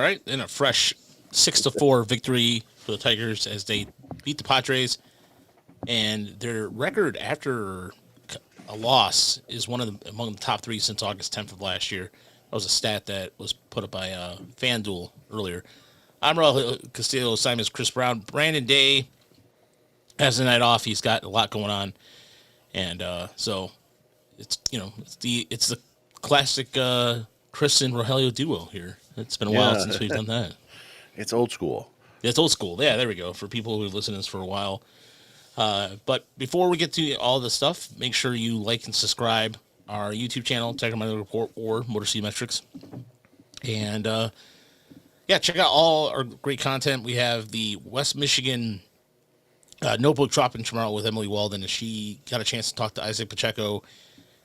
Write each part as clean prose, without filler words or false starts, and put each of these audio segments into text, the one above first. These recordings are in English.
right, in a fresh 6-4 victory for the Tigers as they beat the Padres, and their record after a loss is among the top three since August 10th of last year. That was a stat that was put up by FanDuel earlier. I'm Raul Castillo, Simon's Chris Brown. Brandon Day has the night off. He's got a lot going on, and so it's the classic Chris and Rogelio duo here. It's been a while since we've done that. It's old school. It's old school. Yeah, there we go. For people who've listened to this for a while. But before we get to all this stuff, make sure you like and subscribe our YouTube channel, Tiger Money Report or Motor City Metrics. And check out all our great content. We have the West Michigan notebook dropping tomorrow with Emily Walden, and she got a chance to talk to Isaac Pacheco,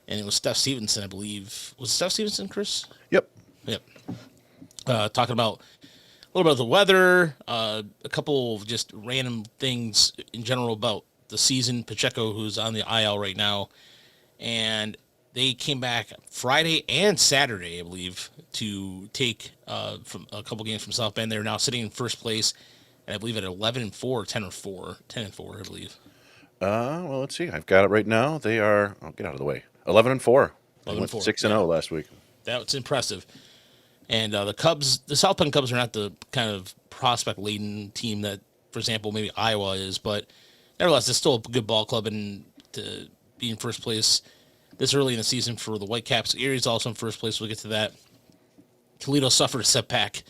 and it was Steph Stevenson, I believe. Was it Steph Stevenson, Chris? Yep. Talking about a little bit of the weather, a couple of just random things in general about the season. Pacheco, who's on the IL right now, and they came back Friday and Saturday, I believe, to take from a couple games from South Bend. They're now sitting in first place, and I believe at 11-4, 10-4, I believe. Well, let's see. I've got it right now. They are. Oh, get out of the way. 11-4. They went 6-0 last week. That's impressive. And the Cubs, the South Bend Cubs, are not the kind of prospect-laden team that, for example, maybe Iowa is, but nevertheless, it's still a good ball club, and to be in first place this early in the season for the Whitecaps. Erie's also in first place. We'll get to that. Toledo suffered a setback,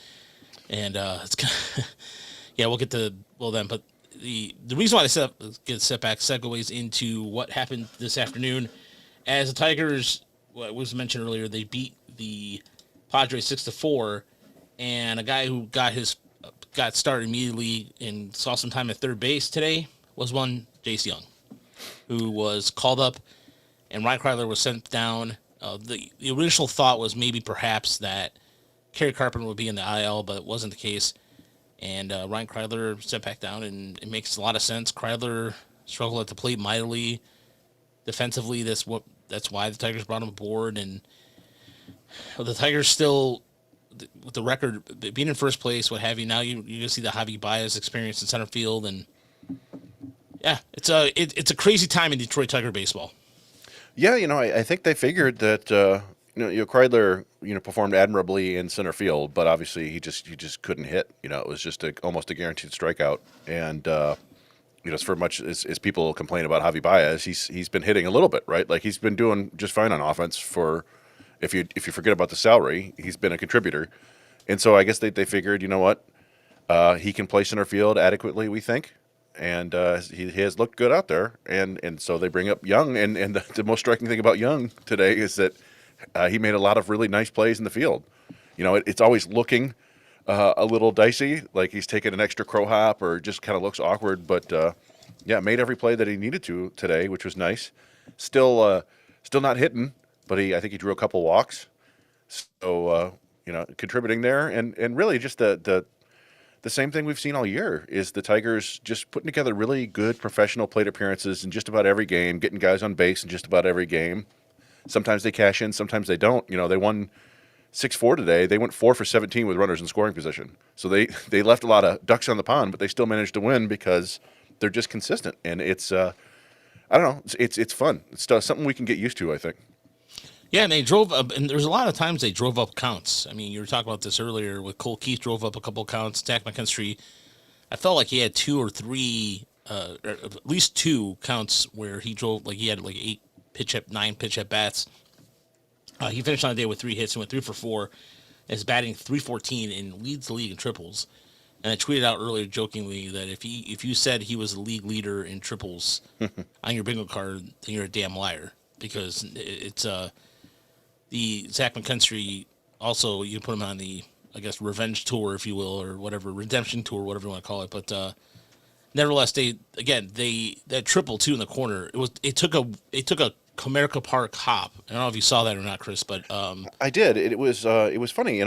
and it's kind of, we'll get to them. But the reason why they get a setback segues into what happened this afternoon, as the Tigers, what was mentioned earlier, they beat the Padres 6-4, and a guy who got started immediately and saw some time at third base today was one Jace Young, who was called up, and Ryan Kreidler was sent down. The initial thought was perhaps that Kerry Carpenter would be in the IL, but it wasn't the case. And Ryan Kreidler sent back down, and it makes a lot of sense. Kreidler struggled at the plate mightily defensively. That's why the Tigers brought him aboard, and the Tigers still, with the record being in first place, what have you. Now you're gonna see the Javi Baez experience in center field, and it's a crazy time in Detroit Tiger baseball. Yeah, I think they figured that Kreidler performed admirably in center field, but obviously he just couldn't hit. It was just almost a guaranteed strikeout, and as for much as people complain about Javi Baez, he's been hitting a little bit, right? Like he's been doing just fine on offense for. If you forget about the salary, he's been a contributor. And so I guess they figured, you know what, he can play center field adequately, we think. And he has looked good out there. And so they bring up Young. And the most striking thing about Young today is that he made a lot of really nice plays in the field. It's always looking a little dicey, like he's taking an extra crow hop or just kind of looks awkward. But, made every play that he needed to today, which was nice. Still not hitting. But I think he drew a couple walks, so contributing there, and really just the same thing we've seen all year is the Tigers just putting together really good professional plate appearances in just about every game, getting guys on base in just about every game. Sometimes they cash in, sometimes they don't. They won 6-4 today. They went 4 for 17 with runners in scoring position, so they left a lot of ducks on the pond, but they still managed to win because they're just consistent, and it's I don't know, it's fun. It's something we can get used to, I think. Yeah, and they drove up, and there's a lot of times they drove up counts. I mean, you were talking about this earlier with Cole Keith drove up a couple counts. Zach McKinstry, I felt like he had 2 or 3, or at least 2 counts where he drove, like he had like 9 pitch at bats. He finished on the day with 3 hits and went 3 for 4. Is batting .314 and leads the league in triples. And I tweeted out earlier jokingly that if you said he was the league leader in triples on your bingo card, then you're a damn liar, because it's the Zach McKinstry, also, you can put him on the, I guess, revenge tour, if you will, or whatever, redemption tour, whatever you want to call it. But nevertheless, that triple too in the corner, it took a Comerica Park hop. I don't know if you saw that or not, Chris, but I did. It was funny.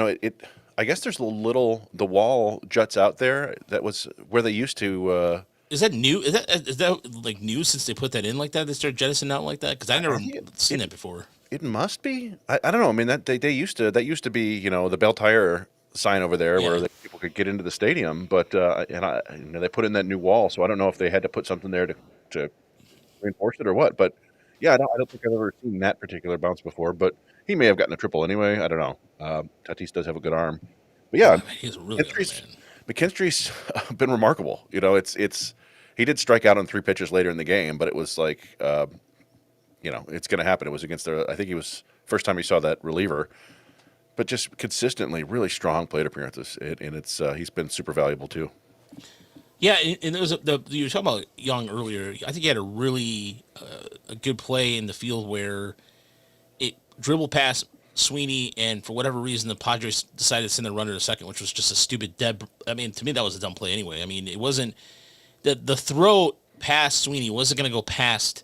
I guess there's the wall juts out there. That was where they used to. Is that new? Is that like new since they put that in like that? They started jettisoning out like that, because I never seen that before. It must be. I don't know. I mean, that used to be, the Bell Tire sign over there where Yeah. people could get into the stadium, but they put in that new wall, so I don't know if they had to put something there to reinforce it or what. But yeah, I don't think I've ever seen that particular bounce before. But he may have gotten a triple anyway. I don't know. Tatis does have a good arm, but Oh, yeah, man, he's a really good arm, McKinstry's man. McKinstry's been remarkable. It's he did strike out on 3 pitches later in the game, but it was like it's going to happen. It was against I think he was first time he saw that reliever, but just consistently really strong plate appearances, and it's he's been super valuable too. Yeah, and there was you were talking about Young earlier. I think he had a really a good play in the field where it dribbled past Sweeney, and for whatever reason, the Padres decided to send the runner to second, which was just a stupid dead. I mean, to me, that was a dumb play anyway. I mean, it wasn't the throw past Sweeney wasn't going to go past.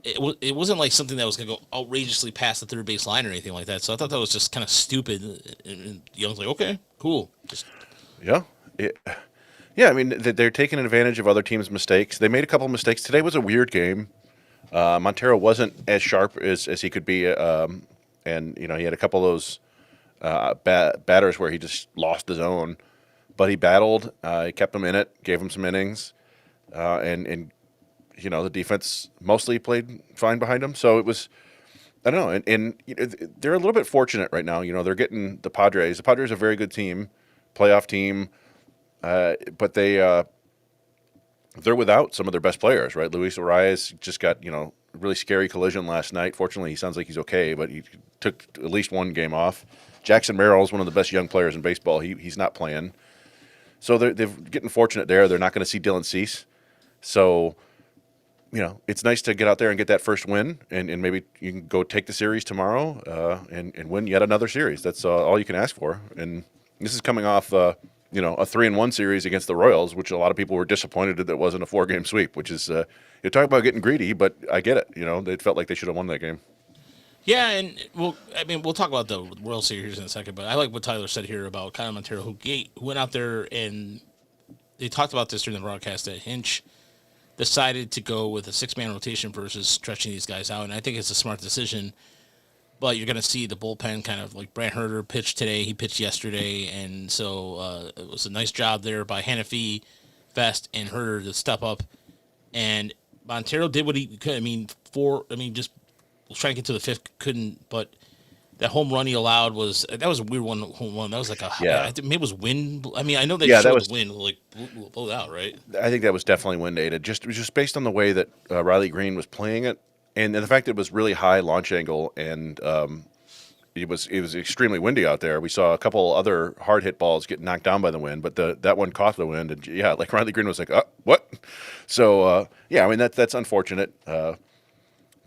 It wasn't like something that was going to go outrageously past the third base line or anything like that. So I thought that was just kind of stupid. And Young's like, okay, cool. Just Yeah. Yeah, I mean, they're taking advantage of other teams' mistakes. They made a couple mistakes. Today was a weird game. Montero wasn't as sharp as he could be, and he had a couple of those batters where he just lost his own. But he battled. He kept them in it, gave them some innings, and the defense mostly played fine behind him. So it was, I don't know, and they're a little bit fortunate right now. They're getting the Padres. The Padres are a very good team, playoff team, but they're without some of their best players, right? Luis Arias just got, really scary collision last night. Fortunately, he sounds like he's okay, but he took at least one game off. Jackson Merrill is one of the best young players in baseball. He's not playing. So they're getting fortunate there. They're not going to see Dylan Cease. So, it's nice to get out there and get that first win, and maybe you can go take the series tomorrow and win yet another series. That's all you can ask for. And this is coming off a 3-1 series against the Royals, which a lot of people were disappointed that it wasn't a 4-game sweep, which is, you talk about getting greedy, but I get it. They felt like they should have won that game. yeah, and we'll talk about the World Series in a second. But I like what Tyler said here about Kyle Montero, who went out there and they talked about this during the broadcast that Hinch decided to go with a 6-man rotation versus stretching these guys out, and I think it's a smart decision. But you're going to see the bullpen kind of like Brant Herter pitched today. He pitched yesterday, and so it was a nice job there by Hannafy, Vest, and Herter to step up. And Montero did what he could. Just was trying to get to the fifth, couldn't. But that home run he allowed was a weird home run. That was like Yeah. I think maybe it was wind. I mean, I know they Yeah, that showed was. the wind like blew it out, right? I think that was definitely wind aided. It was just based on the way that Riley Green was playing it, and the fact that it was really high launch angle, and it was extremely windy out there. We saw a couple other hard hit balls get knocked down by the wind, but that one caught the wind, and yeah, like Riley Green was like, what? So yeah, I mean that's unfortunate. But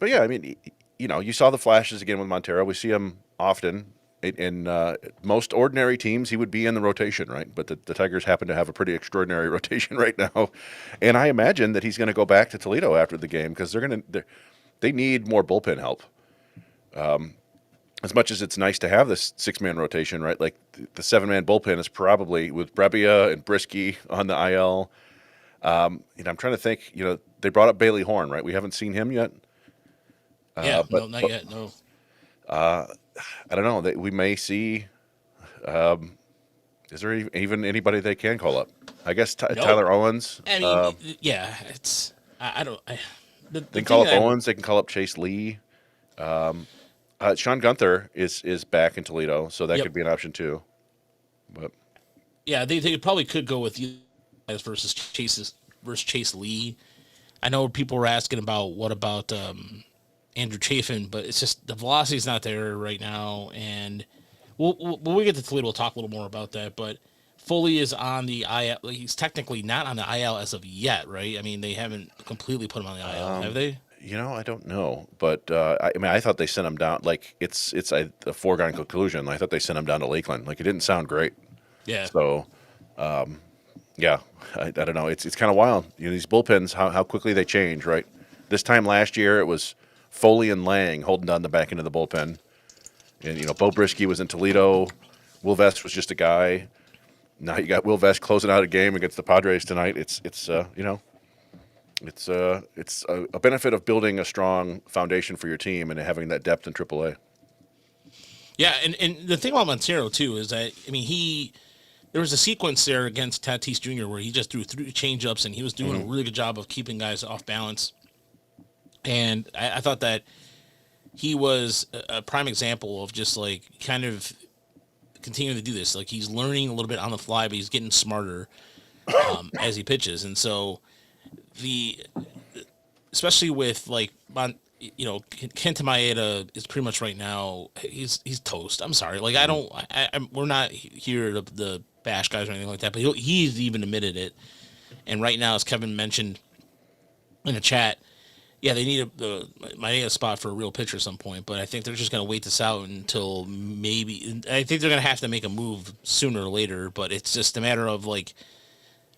yeah, I mean you saw the flashes again with Montero. We see him often. In most ordinary teams, he would be in the rotation, right? But the Tigers happen to have a pretty extraordinary rotation right now, and I imagine that he's going to go back to Toledo after the game because they need more bullpen help. As much as it's nice to have this 6-man rotation, right? Like the 7-man bullpen is probably with Brebbia and Brisky on the IL. I'm trying to think. They brought up Bailey Horn, right? We haven't seen him yet. Yeah, But no, not yet. No. I don't know. We may see. Is there even anybody they can call up? I guess No. Tyler Owens. I mean, yeah, it's I don't. The They can call up thing Owens. They can call up Chase Lee. Sean Gunther is back in Toledo, so that Yep. could be an option too. But Yeah, they probably could go with you guys versus Chase Lee. I know people were asking about what about Andrew Chafin, but it's just the velocity's not there right now, and when we get to Toledo, we'll talk a little more about that. But Foley is on the IL. He's technically not on the IL as of yet, right? I mean, they haven't completely put him on the IL, have they? I don't know. But I thought they sent him down. Like it's a foregone conclusion. I thought they sent him down to Lakeland. Like it didn't sound great. Yeah. So yeah, I don't know. It's kind of wild. These bullpens, how quickly they change, right? This time last year, it was Foley and Lang holding down the back end of the bullpen. And, Bo Brisky was in Toledo. Will Vest was just a guy. Now you got Will Vest closing out a game against the Padres tonight. It's a benefit of building a strong foundation for your team and having that depth in AAA. Yeah, and the thing about Montero too is that there was a sequence there against Tatis Jr. where he just threw three changeups and he was doing a really good job of keeping guys off balance. And I thought that he was a prime example of just like kind of continuing to do this. Like he's learning a little bit on the fly, but he's getting smarter as he pitches. And so the especially with like Kenta Maeda is pretty much right now he's toast. I'm sorry, like we're not here to bash guys or anything like that, but he's even admitted it. And right now, as Kevin mentioned in the chat, yeah, they need the Maeda spot for a real pitcher at some point, but I think they're just going to wait this out until maybe. I think they're going to have to make a move sooner or later, but it's just a matter of like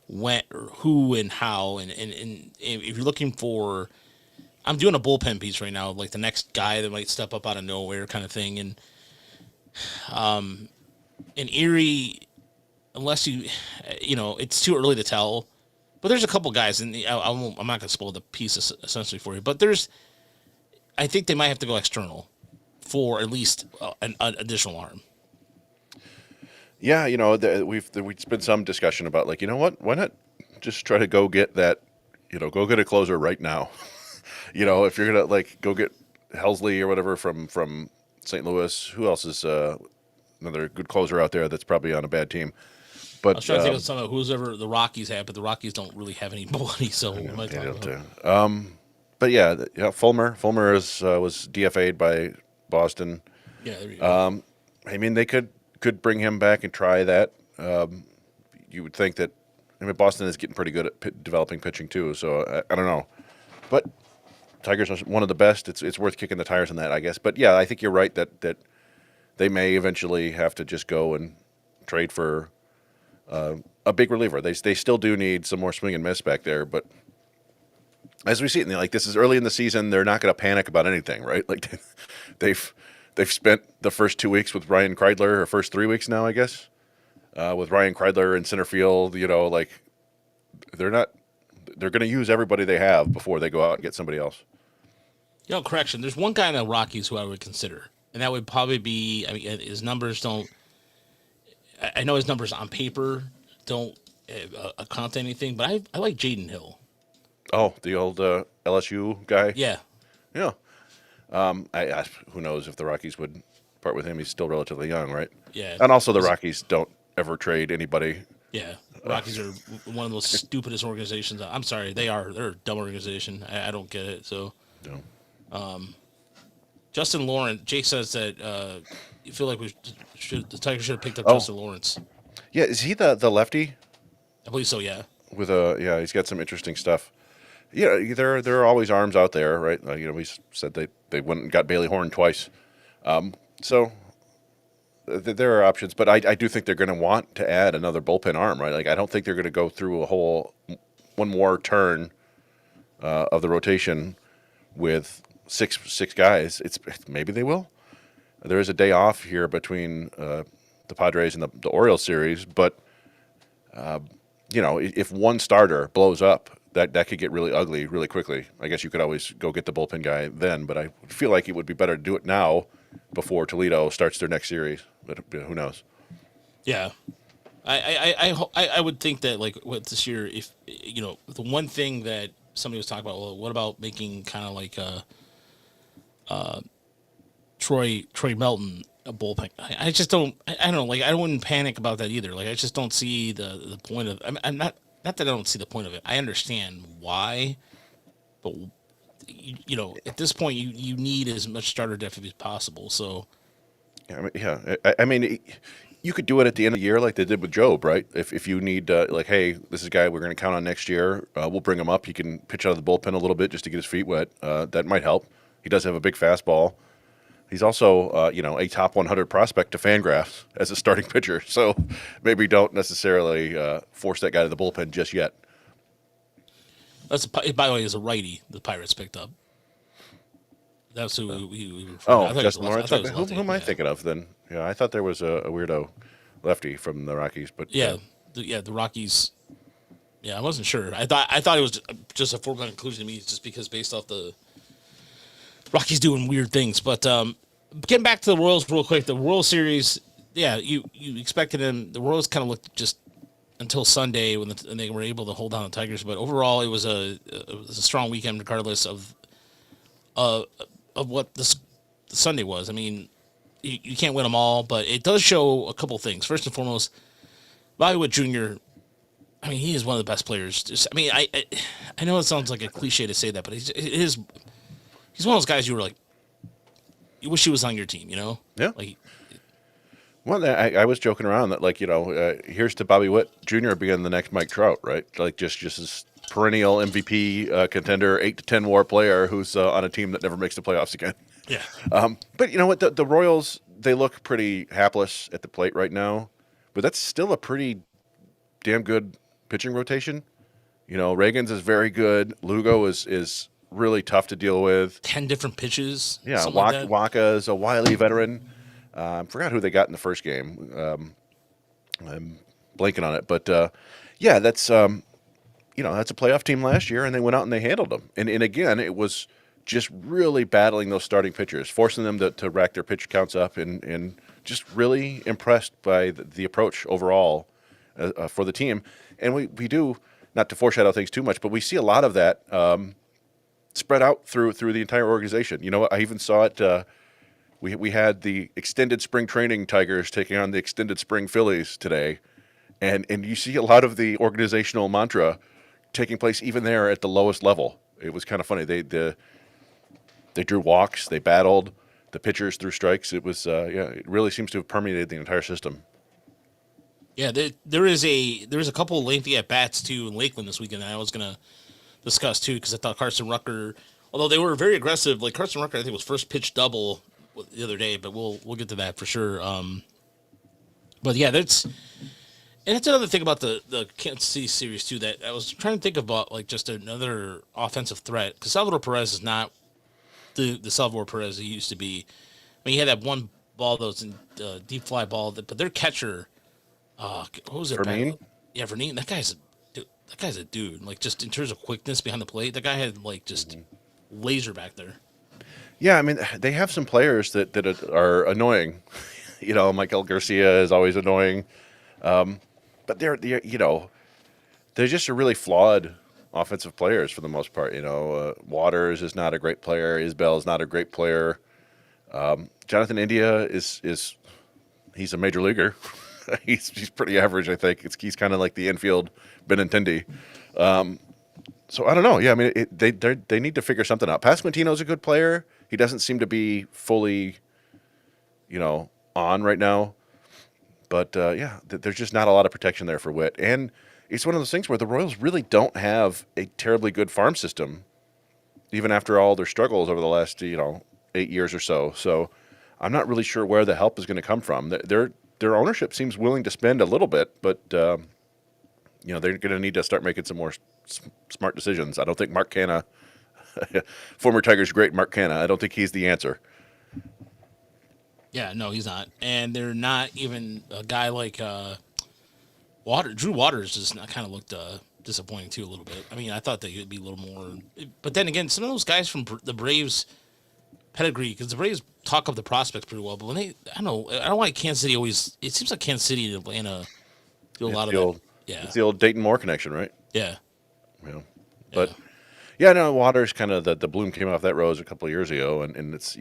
when, or who, and how. And if you're looking for, I'm doing a bullpen piece right now, like the next guy that might step up out of nowhere, kind of thing. And in Erie, unless it's too early to tell. But there's a couple guys, and I'm not going to spoil the piece essentially for you. But I think they might have to go external for at least an additional arm. Yeah, we've been some discussion about like, you know what? Why not just try to go get that, go get a closer right now. If you're gonna like go get Helsley or whatever from St. Louis, who else is another good closer out there that's probably on a bad team? But I was trying to think of some of who's ever the Rockies have, but the Rockies don't really have anybody. So we might talk about. But yeah, Fulmer was DFA'd by Boston. Yeah, there you go. They could bring him back and try that. You would think that. Boston is getting pretty good at developing pitching too. So I don't know, but Tigers are one of the best. It's worth kicking the tires on that, I guess. But yeah, I think you're right that they may eventually have to just go and trade for a big reliever. They still do need some more swing and miss back there, but as we see it, like this is early in the season, they're not going to panic about anything, right? Like they've spent the first 2 weeks with Ryan Kreidler, or first 3 weeks now, I guess, with Ryan Kreidler in center field. Like they're going to use everybody they have before they go out and get somebody else. Correction. There's one guy in the Rockies who I would consider, and that would probably be. His numbers don't. I know his numbers on paper don't account to anything, but I like Jaden Hill. Oh, the old LSU guy? Yeah. Yeah. Who knows if the Rockies would part with him. He's still relatively young, right? Yeah. And also the Rockies don't ever trade anybody. Yeah. Rockies are one of the most stupidest organizations. I'm sorry. They're a dumb organization. I don't get it. So, no. Justin Lawrence, Jake says that you feel like the Tigers should have picked up Justin Lawrence. Yeah, is he the lefty? I believe so. Yeah. He's got some interesting stuff. Yeah, there are always arms out there, right? We said they went and got Bailey Horn twice, so there are options. But I do think they're going to want to add another bullpen arm, right? Like I don't think they're going to go through one more turn of the rotation with six guys. Maybe they will. There is a day off here between the Padres and the Orioles series, but if one starter blows up, that could get really ugly really quickly. I guess you could always go get the bullpen guy then, but I feel like it would be better to do it now before Toledo starts their next series. But who knows? Yeah, I would think that like what this year, if the one thing that somebody was talking about, well, what about making kind of like Troy Melton a bullpen? I just don't. I don't know. Like I wouldn't panic about that either. Like I just don't see the point of. I'm not that I don't see the point of it. I understand why, but at this point you need as much starter depth as possible. So you could do it at the end of the year like they did with Job, right? If you need hey, this is a guy we're going to count on next year. We'll bring him up. He can pitch out of the bullpen a little bit just to get his feet wet. That might help. He does have a big fastball. He's also, a top 100 prospect to Fangraphs as a starting pitcher. So maybe don't necessarily force that guy to the bullpen just yet. By the way, is a righty the Pirates picked up. That's who we Justin Lawrence. Who am I thinking of then? Yeah, I thought there was a weirdo lefty from the Rockies, but the Rockies. Yeah, I wasn't sure. I thought it was just a foregone conclusion to me, just because based off the Rockies doing weird things, but getting back to the Royals real quick, the World Series, yeah, you expected them. The Royals kind of looked just until Sunday when they were able to hold down the Tigers, but overall it was a strong weekend regardless uh, of what the Sunday was. I mean, you can't win them all, but it does show a couple things. First and foremost, Bobby Witt Jr. I mean, he is one of the best players. I mean, I know it sounds like a cliche to say that, but he's one of those guys you were like, you wish he was on your team, you know? Yeah. Like, Well, I was joking around that, like, here's to Bobby Witt Jr. being the next Mike Trout, right? Like, just this perennial MVP contender, 8 to 10 WAR player who's on a team that never makes the playoffs again. yeah, But you know what? The Royals, they look pretty hapless at the plate right now, but that's still a pretty damn good pitching rotation. Reagan's is very good. Lugo is really tough to deal with. 10 different pitches, Yeah, something like that. Waka is a wily veteran. I forgot who they got in the first game. I'm blanking on it, but yeah, that's a playoff team last year, and they went out and they handled them. And again, it was just really battling those starting pitchers, forcing them to rack their pitch counts up, and just really impressed by the approach overall for the team. And we do, not to foreshadow things too much, but we see a lot of that spread out through the entire organization. I even saw it. We had the extended spring training Tigers taking on the extended spring Phillies today, and you see a lot of the organizational mantra taking place even there at the lowest level. It was kind of funny. They drew walks, they battled, the pitchers threw strikes. It was it really seems to have permeated the entire system. Yeah, there is a couple of lengthy at bats too in Lakeland this weekend that I was gonna discuss too because I thought Carson Rucker, although they were very aggressive, like Carson Rucker I think was first pitch double the other day, but we'll get to that for sure. But yeah, that's another thing about the Kansas City series too that I was trying to think about, like just another offensive threat because Salvador Perez is not the Salvador Perez he used to be. I mean, he had that one ball that was in deep fly ball, but their catcher, what was it? Vermin? Yeah, Vermin. That guy's a dude. Like just in terms of quickness behind the plate, that guy had like just laser back there. Yeah, I mean, they have some players that are annoying. Michael Garcia is always annoying, but they're just a really flawed offensive players for the most part. Waters is not a great player. Isbell is not a great player. Jonathan India is he's a major leaguer. he's pretty average, I think. He's kind of like the infield Benintendi. So I don't know. Yeah, I mean, they need to figure something out. Pasquantino's a good player. He doesn't seem to be fully, on right now. But there's just not a lot of protection there for Witt. And it's one of those things where the Royals really don't have a terribly good farm system, even after all their struggles over the last 8 years or so. So I'm not really sure where the help is going to come from. Their ownership seems willing to spend a little bit, but they're going to need to start making some more smart decisions. I don't think Mark Canha, former Tigers great Mark Canha, I don't think he's the answer. Yeah, no, he's not, and they're not even a guy like Drew Waters. Just kind of looked disappointing too a little bit. I mean, I thought that he'd be a little more, but then again, some of those guys from the Braves pedigree, because the Braves talk up the prospects pretty well, but when I don't know why Kansas City always. It seems like Kansas City and Atlanta do a lot of that. Yeah, it's the old Dayton Moore connection, right? Yeah. Yeah, but yeah, no, Waters kind of the bloom came off that rose a couple of years ago, and it's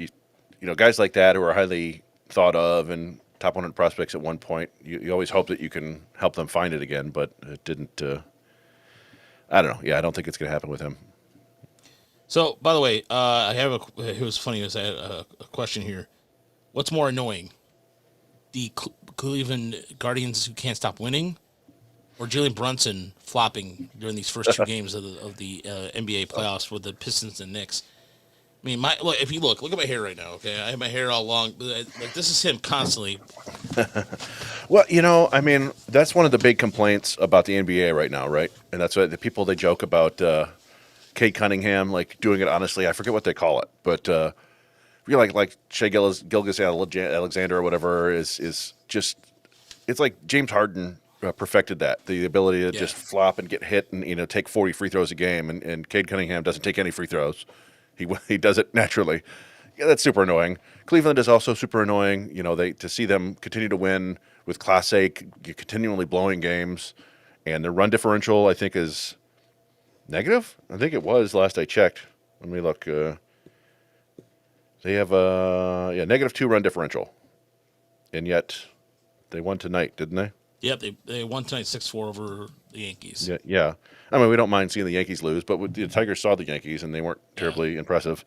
guys like that who are highly thought of and top 100 prospects at one point. You always hope that you can help them find it again, but it didn't. I don't know. Yeah, I don't think it's going to happen with him. So, by the way, it was funny. I had a question here. What's more annoying, the Cleveland Guardians who can't stop winning, or Jalen Brunson flopping during these first two games of the NBA playoffs with the Pistons and Knicks? I mean, if you look at my hair right now. Okay, I have my hair all long. Like this is him constantly. Well, I mean, that's one of the big complaints about the NBA right now, right? And that's why the people they joke about Cade Cunningham like doing it honestly. I forget what they call it, but like Shea Gilgeous-Alexander or whatever is just it's like James Harden perfected that, the ability to just flop and get hit and take 40 free throws a game, and Cade Cunningham doesn't take any free throws. He does it naturally. Yeah, that's super annoying. Cleveland is also super annoying. You know, they to see them continue to win with Class A, continually blowing games, and their run differential I think is negative. I think it was last I checked. Let me look. They have a -2 run differential, and yet they won tonight, didn't they? Yep, they won tonight 6-4 over the Yankees. Yeah, yeah. I mean, we don't mind seeing the Yankees lose, but the Tigers saw the Yankees and they weren't Yeah. terribly impressive.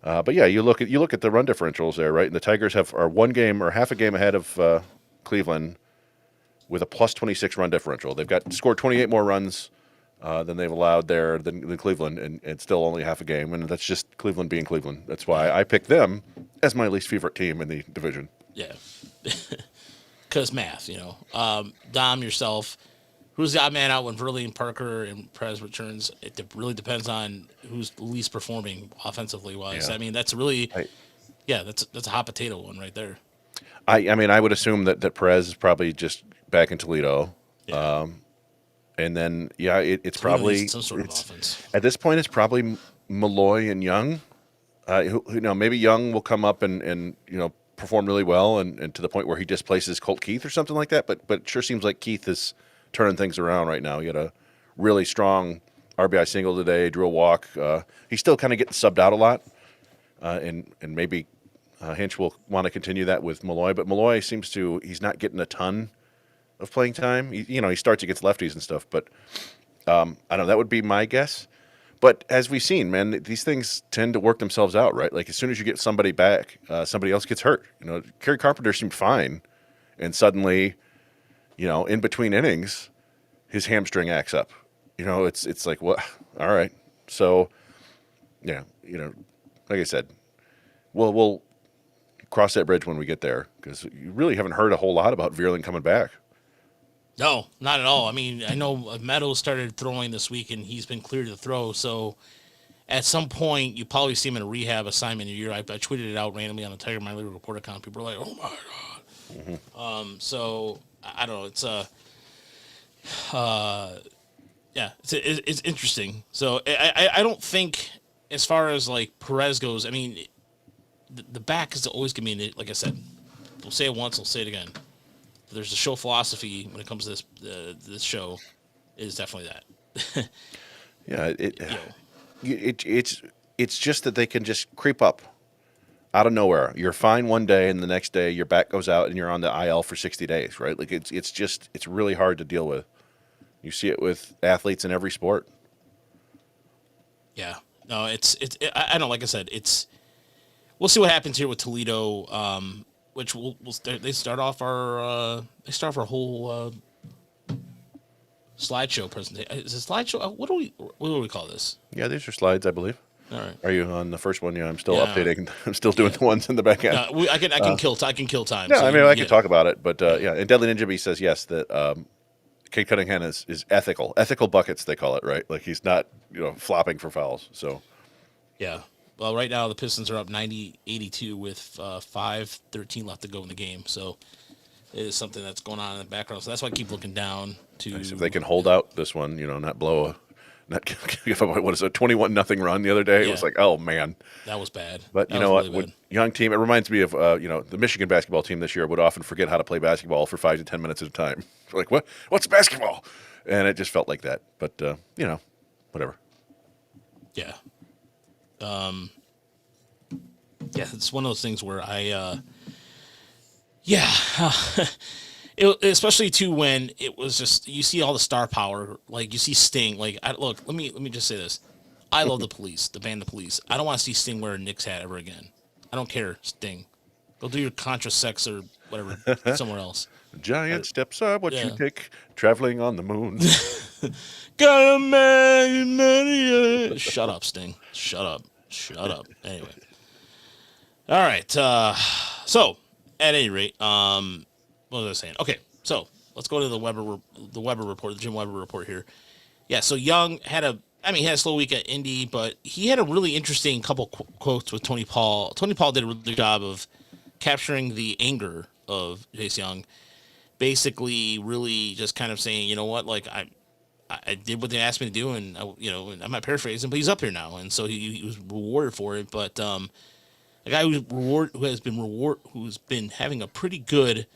But yeah, you look at the run differentials there, right? And the Tigers are one game or half a game ahead of Cleveland with a +26 run differential. They've got scored 28 more runs than they've allowed there than Cleveland, and still only half a game. And that's just Cleveland being Cleveland. That's why I picked them as my least favorite team in the division. Yeah. Because math, Dom, yourself, who's the odd man out when Verley and Parker and Perez returns? It really depends on who's least performing offensively wise. Yeah. I mean, that's really, that's a hot potato one right there. I mean, I would assume that Perez is probably just back in Toledo. Yeah. And then, it's Toledo probably needs some sort of offense. At this point, it's probably Malloy and Young. Maybe Young will come up and perform really well, and to the point where he displaces Colt Keith or something like that. But it sure seems like Keith is turning things around right now. He had a really strong RBI single today, drew a walk. He's still kind of getting subbed out a lot, and maybe Hinch will want to continue that with Malloy. But Malloy he's not getting a ton of playing time. He starts against lefties and stuff, but I don't know. That would be my guess. But as we've seen, man, these things tend to work themselves out, right? Like as soon as you get somebody back, somebody else gets hurt. Kerry Carpenter seemed fine, and suddenly, in between innings, his hamstring acts up. It's like, what? All right. So, yeah, like I said, we'll cross that bridge when we get there, because you really haven't heard a whole lot about Vierling coming back. No, not at all. I mean, I know Meadows started throwing this week, and he's been cleared to throw. So at some point, you probably see him in a rehab assignment a year. I tweeted it out randomly on the Tiger Minor League Report account. People were like, "Oh my god!" Mm-hmm. So I don't know. It's it's interesting. So I don't think, as far as like Perez goes, I mean, the back is always gonna be like I said. We'll say it once, we'll say it again. There's a show philosophy when it comes to this show is definitely that. It's just that they can just creep up out of nowhere. You're fine one day, and the next day your back goes out, and you're on the IL for 60 days, right? Like it's really hard to deal with. You see it with athletes in every sport. Yeah, no, I don't, like I said, we'll see what happens here with Toledo. Which they start off our whole slideshow presentation. Is it slideshow? What do we call this? Yeah, these are slides, I believe. All right. Are you on the first one? Yeah, I'm still updating. I'm still doing the ones in the back end. I can kill time. Yeah, so I can talk about it, but and Deadly Ninja Bee says yes that Kate Cunningham is ethical buckets, they call it, right? Like he's not flopping for fouls. So yeah. Well, right now the Pistons are up 90-82 with 5:13 left to go in the game. So it is something that's going on in the background. So that's why I keep looking down to. Nice if they can hold out this one, not give up. What is it, 21-0 run the other day? Yeah. It was like, oh man, that was bad. But that you know what? Really young team. It reminds me of the Michigan basketball team this year would often forget how to play basketball for 5 to 10 minutes at a time. Like what? What's basketball? And it just felt like that. But whatever. Yeah. It's one of those things where especially too when it was just, you see all the star power, like you see Sting, like let me just say this. I love the Police, the band The Police. I don't want to see Sting wear a Knicks hat ever again. I don't care, Sting. Go do your contra sex or whatever somewhere else. Giant steps are what you take traveling on the moon. Got a man. Shut up, Sting. Shut up. Anyway. All right. So, at any rate, what was I saying? Okay, so let's go to the Weber report, the Jim Weber report here. Yeah, so Young had a slow week at Indy, but he had a really interesting couple quotes with Tony Paul. Tony Paul did a really good job of capturing the anger of Jace Young, basically really just kind of saying, you know what, like I did what they asked me to do, and I'm not paraphrasing, but he's up here now, and so he was rewarded for it. But a guy who's been having a pretty good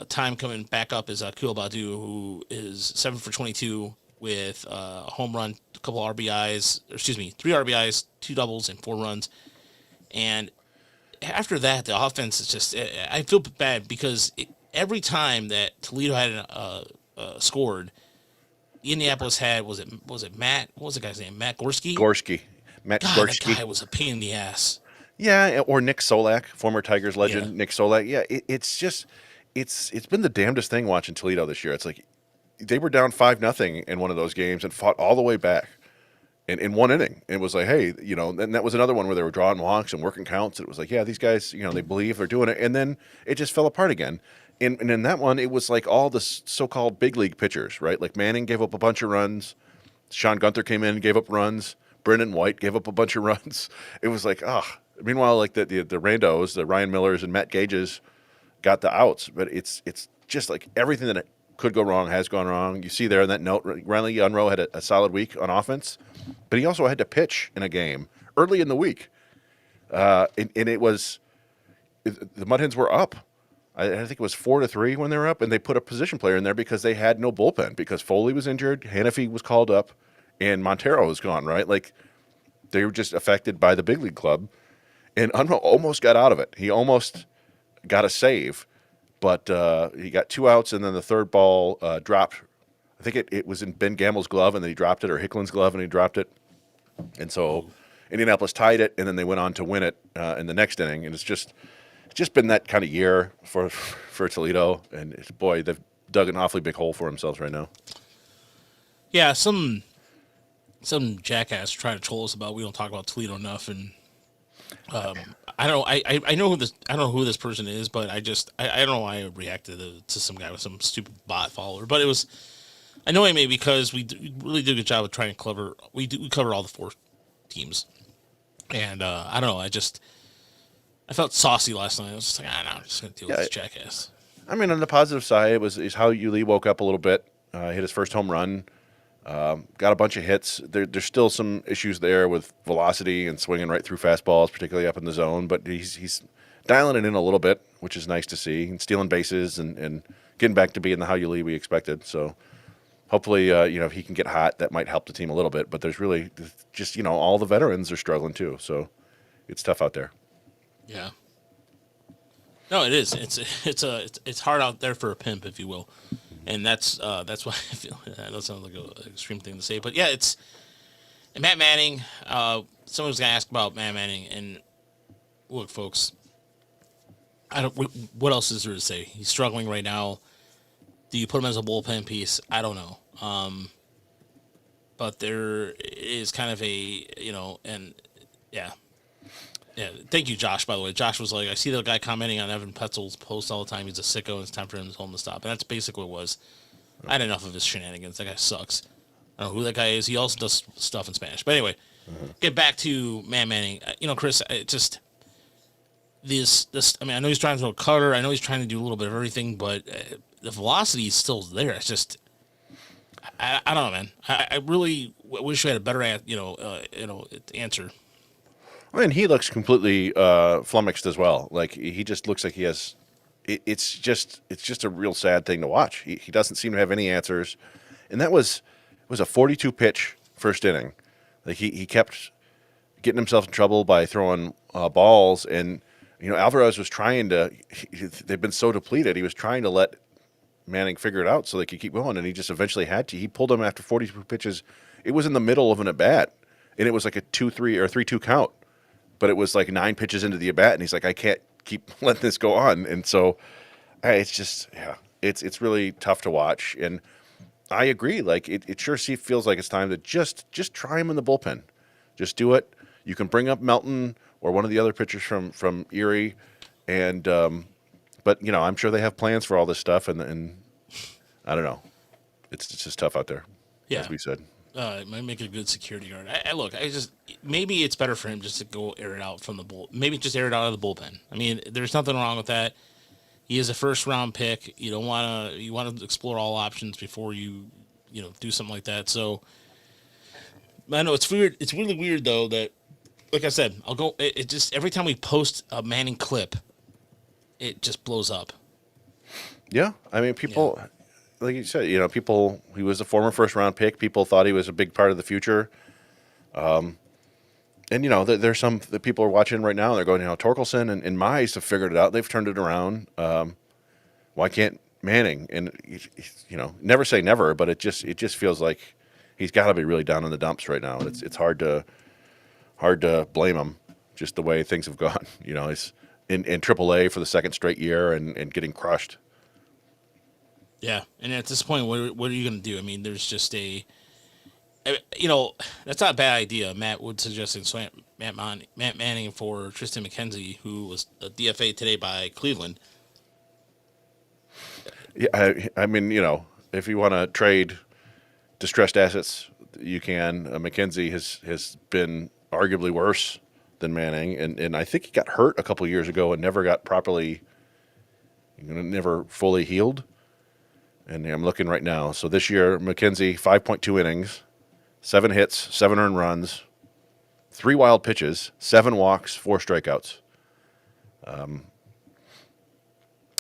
time coming back up is Akil Badu, who is 7 for 22 with a home run, a couple RBIs, 3 RBIs, 2 doubles, and 4 runs. And after that, the offense is just, I feel bad because every time that Toledo had scored, Indianapolis had, was it Matt? What was the guy's name? Matt Gorski? Gorski. Matt God, that Gorski. guy was a pain in the ass. Yeah, or Nick Solak, former Tigers legend. Yeah. Nick Solak. Yeah, it's just it's been the damnedest thing watching Toledo this year. It's like they were down 5-0 in one of those games and fought all the way back in one inning. It was like, hey, and that was another one where they were drawing walks and working counts. It was like, yeah, these guys, they believe they're doing it, and then it just fell apart again. And in that one, it was like all the so-called big league pitchers, right? Like Manning gave up a bunch of runs. Sean Gunther came in and gave up runs. Brendan White gave up a bunch of runs. It was like, Meanwhile, like the Randos, the Ryan Millers and Matt Gages got the outs. But it's just like everything that could go wrong has gone wrong. You see there in that note, Riley Unroe had a solid week on offense, but he also had to pitch in a game early in the week. And it was the Mud Hens were up. I think it was 4-3 when they were up, and they put a position player in there because they had no bullpen because Foley was injured, Hannafy was called up, and Montero was gone, right? Like they were just affected by the big league club, and Unruh almost got out of it. He almost got a save, but he got 2 outs, and then the third ball dropped. I think it was in Ben Gamble's glove, and then he dropped it, or Hicklin's glove, and he dropped it. And so Indianapolis tied it, and then they went on to win it in the next inning, and it's just been that kind of year for Toledo, and boy, they've dug an awfully big hole for themselves right now. Yeah, some jackass trying to troll us about we don't talk about Toledo enough, and I don't know who this person is, but I don't know why I reacted to some guy with some stupid bot follower, but it was annoying me because we really do a good job of trying to we cover all the 4 teams, and I don't know, I felt saucy last night. I was just like, no, I'm just going to deal with this jackass. I mean, on the positive side, is how Uli woke up a little bit, hit his first home run, got a bunch of hits. There's still some issues there with velocity and swinging right through fastballs, particularly up in the zone, but he's dialing it in a little bit, which is nice to see, and stealing bases and getting back to being the how Uli we expected. So hopefully, if he can get hot, that might help the team a little bit, but there's really just, all the veterans are struggling too, so it's tough out there. Yeah. No, it is. It's hard out there for a pimp, if you will, and that's why I feel that sounds like an extreme thing to say, but yeah, it's and Matt Manning. Someone was gonna ask about Matt Manning, and look, folks, what else is there to say? He's struggling right now. Do you put him as a bullpen piece? I don't know. But there is kind of a and yeah. Yeah, thank you, Josh, by the way. Josh was like, I see the guy commenting on Evan Petzel's post all the time. He's a sicko, and it's time for him to tell him to stop. And that's basically what it was. I had enough of his shenanigans. That guy sucks. I don't know who that guy is. He also does stuff in Spanish. But anyway, get back to Matt Manning. Chris, this, I mean, I know he's trying to throw a cutter. I know he's trying to do a little bit of everything, but the velocity is still there. It's just, I don't know, man. I really wish we had a better, answer. I mean, he looks completely flummoxed as well. Like he just looks like he has. It's just a real sad thing to watch. He doesn't seem to have any answers, and it was a 42 pitch first inning. Like he kept getting himself in trouble by throwing balls, and Alvarez was trying to. They've been so depleted. He was trying to let Manning figure it out so they could keep going, and he just eventually had to. He pulled him after 42 pitches. It was in the middle of an at bat, and it was like a 2-3 or 3-2 count. But it was like 9 pitches into the at bat, and he's like, I can't keep letting this go on. And so, it's just, it's really tough to watch. And I agree. Like it sure feels like it's time to just try him in the bullpen. Just do it. You can bring up Melton or one of the other pitchers from Erie, and but I'm sure they have plans for all this stuff. And I don't know. It's just tough out there. Yeah, as we said. It might make a good security guard. Maybe it's better for him just to go air it out from the bull. Maybe just air it out of the bullpen. I mean, there's nothing wrong with that. He is a first round pick. You want to explore all options before you do something like that. So I know it's weird. It's really weird though that like I said, I'll go. It just every time we post a Manning clip, it just blows up. Yeah, I mean, Yeah. people, like you said, people. He was a former first round pick. People thought he was a big part of the future. And there's some that people are watching right now. They're going, Torkelson and Mize have figured it out. They've turned it around. Why can't Manning? And never say never, but it just feels like he's got to be really down in the dumps right now. And it's hard to blame him, just the way things have gone. He's in AAA for the second straight year and getting crushed. Yeah, and at this point, what are you going to do? I mean, there's just that's not a bad idea. Matt Wood suggesting Matt Manning for Tristan McKenzie, who was a DFA today by Cleveland. Yeah, I mean, if you want to trade distressed assets, you can. McKenzie has been arguably worse than Manning, and I think he got hurt a couple years ago and never got properly, never fully healed. And I'm looking right now. So this year, McKenzie 5.2 innings, 7 hits, 7 earned runs, 3 wild pitches, 7 walks, 4 strikeouts.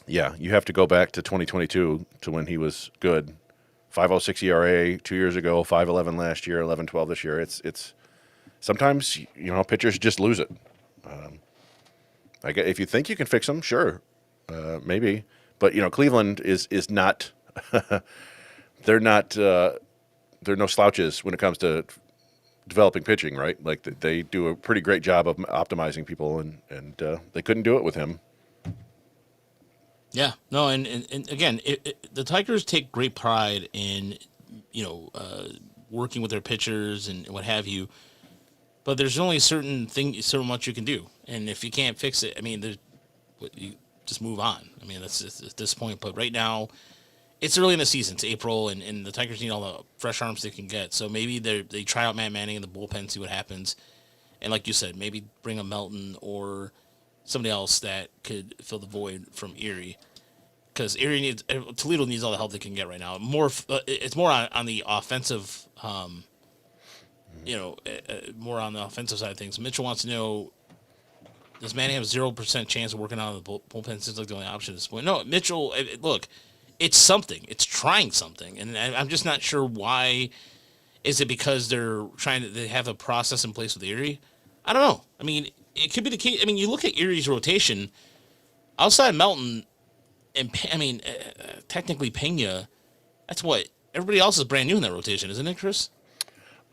Yeah, you have to go back to 2022 to when he was good. 5.06 ERA 2 years ago, 5.11 last year, 11.12 this year. It's sometimes pitchers just lose it. I get, if you think you can fix them, sure, maybe. But Cleveland is not. They're not. They're no slouches when it comes to developing pitching, right? Like they do a pretty great job of optimizing people, and they couldn't do it with him. Yeah, no, and again, the Tigers take great pride in working with their pitchers and what have you. But there's only so much you can do, and if you can't fix it, I mean, you just move on. I mean, that's just at this point. But right now, it's early in the season. It's April, and the Tigers need all the fresh arms they can get. So maybe they try out Matt Manning in the bullpen, see what happens, and like you said, maybe bring a Melton or somebody else that could fill the void from Erie. Because Toledo needs all the help they can get right now. It's more on the offensive, more on the offensive side of things. Mitchell wants to know, does Manning have 0% chance of working out of the bullpen? Seems like the only option at this point. No, Mitchell, look, it's something. It's trying something, and I'm just not sure why. Is it because they have a process in place with Erie? I don't know. I mean, it could be the case. I mean, you look at Erie's rotation outside Melton. And technically Pena, that's what everybody else is brand new in that rotation, isn't it, Chris?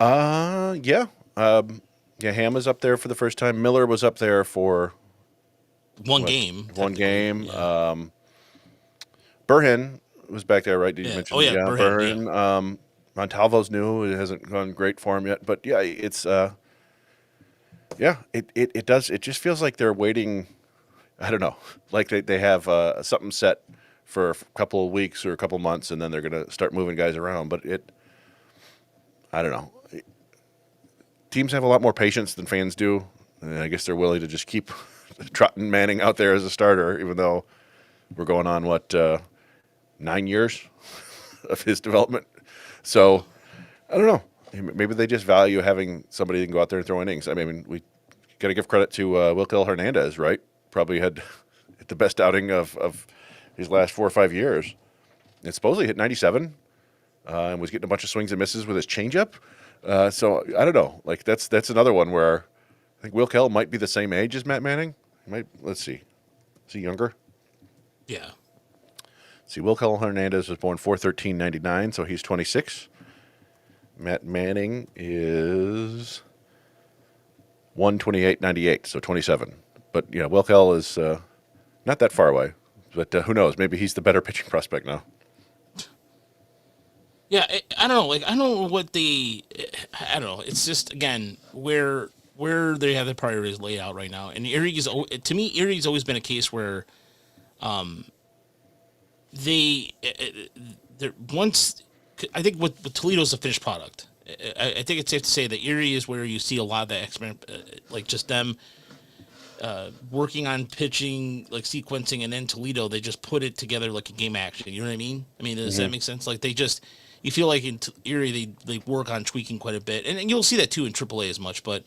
Yeah. Ham is up there for the first time. Miller was up there for one game. One game. Yeah. Burhan was back there, right? Did you mention? Oh yeah, Burhan. Yeah. Montalvo's new. It hasn't gone great for him yet, but yeah, it's it does. It just feels like they're waiting. I don't know, like they have something set for a couple of weeks or a couple of months, and then they're going to start moving guys around. But I don't know. Teams have a lot more patience than fans do, and I guess they're willing to just keep trotting Manning out there as a starter, even though we're going on 9 years of his development. So I don't know. Maybe they just value having somebody that can go out there and throw innings. I mean, we got to give credit to Wilkel Hernandez, right? Probably had the best outing of his last 4 or 5 years. And supposedly hit 97 and was getting a bunch of swings and misses with his changeup. So I don't know. Like that's another one where I think Wilkel might be the same age as Matt Manning. Let's see. Is he younger? Yeah. See, Wilkel Hernandez was born 4/13/99, so he's 26. Matt Manning is 1/28/98, so 27. But Wilkel is not that far away. But who knows? Maybe he's the better pitching prospect now. Yeah, I don't know. Like, I don't know what I don't know. It's just again where they have their priorities laid out right now. And Erie's always been a case where, once I think with Toledo's a finished product. I think it's safe to say that Erie is where you see a lot of that experiment, like just them. Working on pitching, like sequencing, and then Toledo, they just put it together like a game action. You know what I mean? I mean, does that make sense? Like you feel like in Erie, they work on tweaking quite a bit, and you'll see that too in AAA as much. But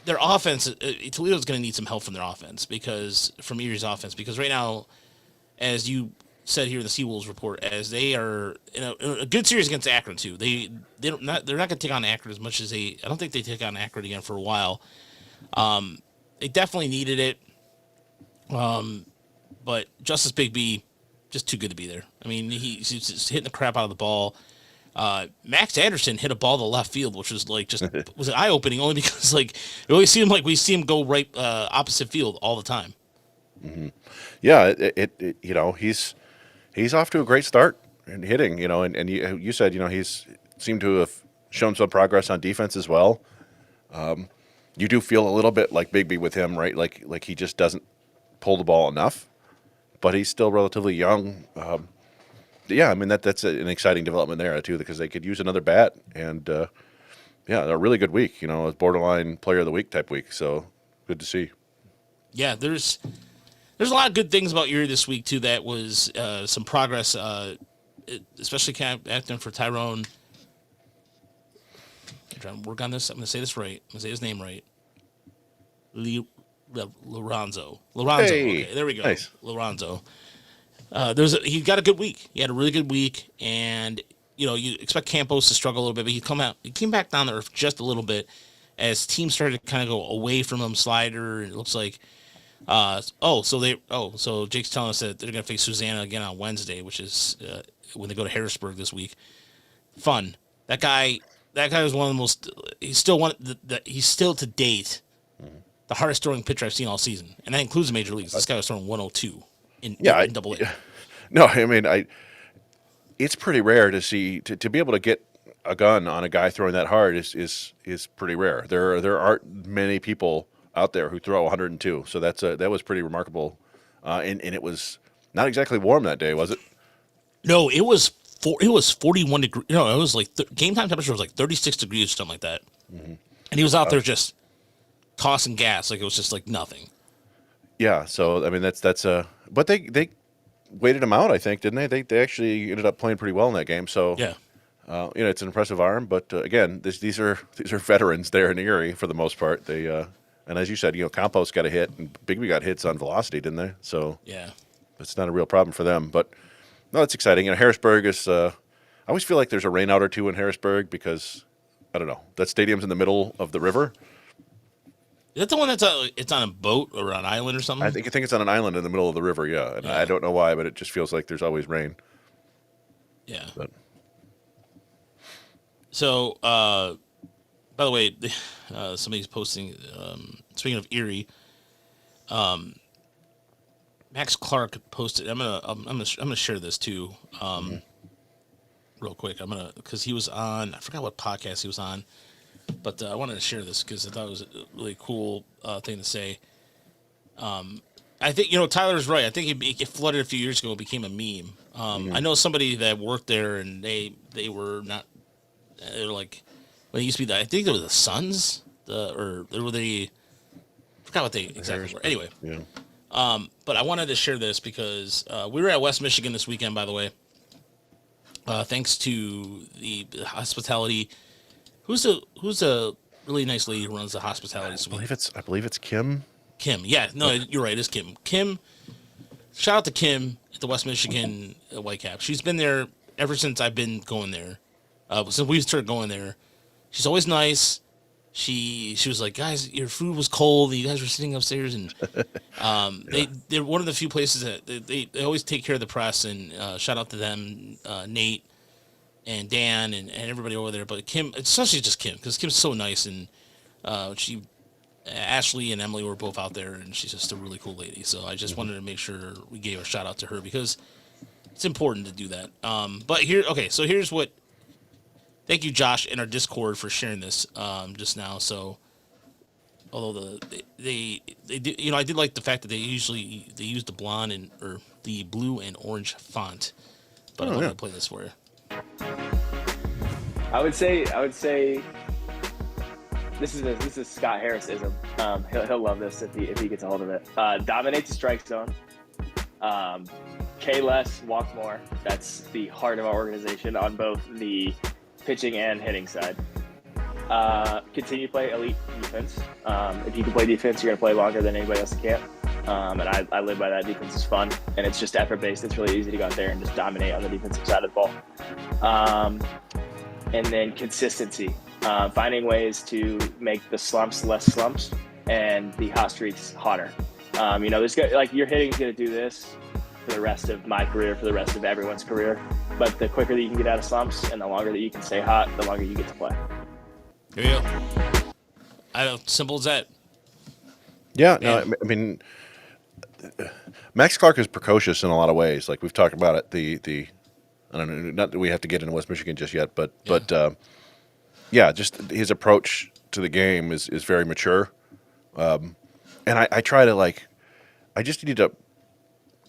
their offense, Toledo's going to need some help from from Erie's offense, because right now, as you said here in the SeaWolves report, as they are in a good series against Akron too. They're not going to take on Akron as much as I don't think they take on Akron again for a while. They definitely needed it. But Justice Bigby, just too good to be there. I mean, he's just hitting the crap out of the ball. Max Anderson hit a ball to left field, which was like was eye opening only because like it always seemed like we see him go right opposite field all the time. Mm-hmm. Yeah, he's off to a great start in hitting. And you said he's seemed to have shown some progress on defense as well. You do feel a little bit like Bigby with him, right? Like he just doesn't pull the ball enough, but he's still relatively young. Yeah, I mean that's an exciting development there too, because they could use another bat, and a really good week. A borderline player of the week type week. So good to see. Yeah, there's a lot of good things about Erie this week too. That was some progress, especially acting for Tyrone. I'm trying to work on this. I'm going to say this right. I'm going to say his name right. Lorenzo. Hey, okay, there we go. Nice. Lorenzo. He got a good week. He had a really good week, and you expect Campos to struggle a little bit, but he came back down to earth just a little bit as teams started to kind of go away from him. Slider, and it looks like so Jake's telling us that they're going to face Susanna again on Wednesday, which is when they go to Harrisburg this week. Fun. That guy is one of the most. He's still to date the hardest throwing pitcher I've seen all season, and that includes the major leagues. This guy was throwing 102 in Double A. No, I mean it's pretty rare to see to be able to get a gun on a guy throwing that hard is pretty rare. There aren't many people out there who throw 102, so that was pretty remarkable, and it was not exactly warm that day, was it? No, it was 41 degrees. No, it was like game time temperature was like 36 degrees or something like that, and he was out there just tossing gas like it was just like nothing. Yeah, so I mean that's but they waited him out, I think, didn't they? They actually ended up playing pretty well in that game. So yeah, it's an impressive arm, but again, these are veterans there in Erie for the most part. They and as you said, Campos got a hit and Bigby got hits on velocity, didn't they? So yeah, it's not a real problem for them. But no, it's exciting. Harrisburg is. I always feel like there's a rain out or two in Harrisburg because I don't know, that stadium's in the middle of the river. Is that the one that's it's on a boat or an island or something? I think it's on an island in the middle of the river. Yeah, and I don't know why, but it just feels like there's always rain. Yeah. But. So, by the way, somebody's posting. Speaking of Erie, Max Clark posted. I'm gonna share this too, real quick. Because he was on. I forgot what podcast he was on, but I wanted to share this because I thought it was a really cool thing to say. I think Tyler's right. I think it flooded a few years ago and became a meme. I know somebody that worked there, and they were not. They're like, well, it used to be I think it was the Suns, or were they? I forgot what they exactly were. Anyway, yeah. But I wanted to share this because we were at West Michigan this weekend, by the way. Thanks to the hospitality. Who's a really nice lady who runs the hospitality suite? I believe it's Kim. Kim, yeah, no, you're right. It's Kim. Kim, shout out to Kim at the West Michigan Whitecaps. She's been there ever since I've been going there. Since we started going there, she's always nice. She was like, guys, your food was cold. You guys were sitting upstairs, and they're one of the few places that they always take care of the press. And shout out to them, Nate and Dan and everybody over there. But Kim, especially just Kim, because Kim's so nice, and Ashley and Emily were both out there, and she's just a really cool lady. So I just wanted to make sure we gave a shout out to her because it's important to do that. But here's what. Thank you, Josh, in our Discord for sharing this just now. So, although they do, I did like the fact that they use the blonde or the blue and orange font. But I'm going to play this for you. I would say this is Scott Harrisism. He'll love this if he gets a hold of it. Dominate the strike zone. K less, walk more. That's the heart of our organization on both the pitching and hitting side. Continue to play elite defense. If you can play defense, you're going to play longer than anybody else can. And I live by that. Defense is fun, and it's just effort-based. It's really easy to go out there and just dominate on the defensive side of the ball. And then consistency. Finding ways to make the slumps less slumps and the hot streaks hotter. There's like your hitting is going to do this for the rest of my career, for the rest of everyone's career. But the quicker that you can get out of slumps and the longer that you can stay hot, the longer you get to play. There you go. Simple as that. Yeah, no, I mean, Max Clark is precocious in a lot of ways. Like we've talked about it. The I don't know, not that we have to get into West Michigan just yet, but just his approach to the game is very mature. And I try to I just need to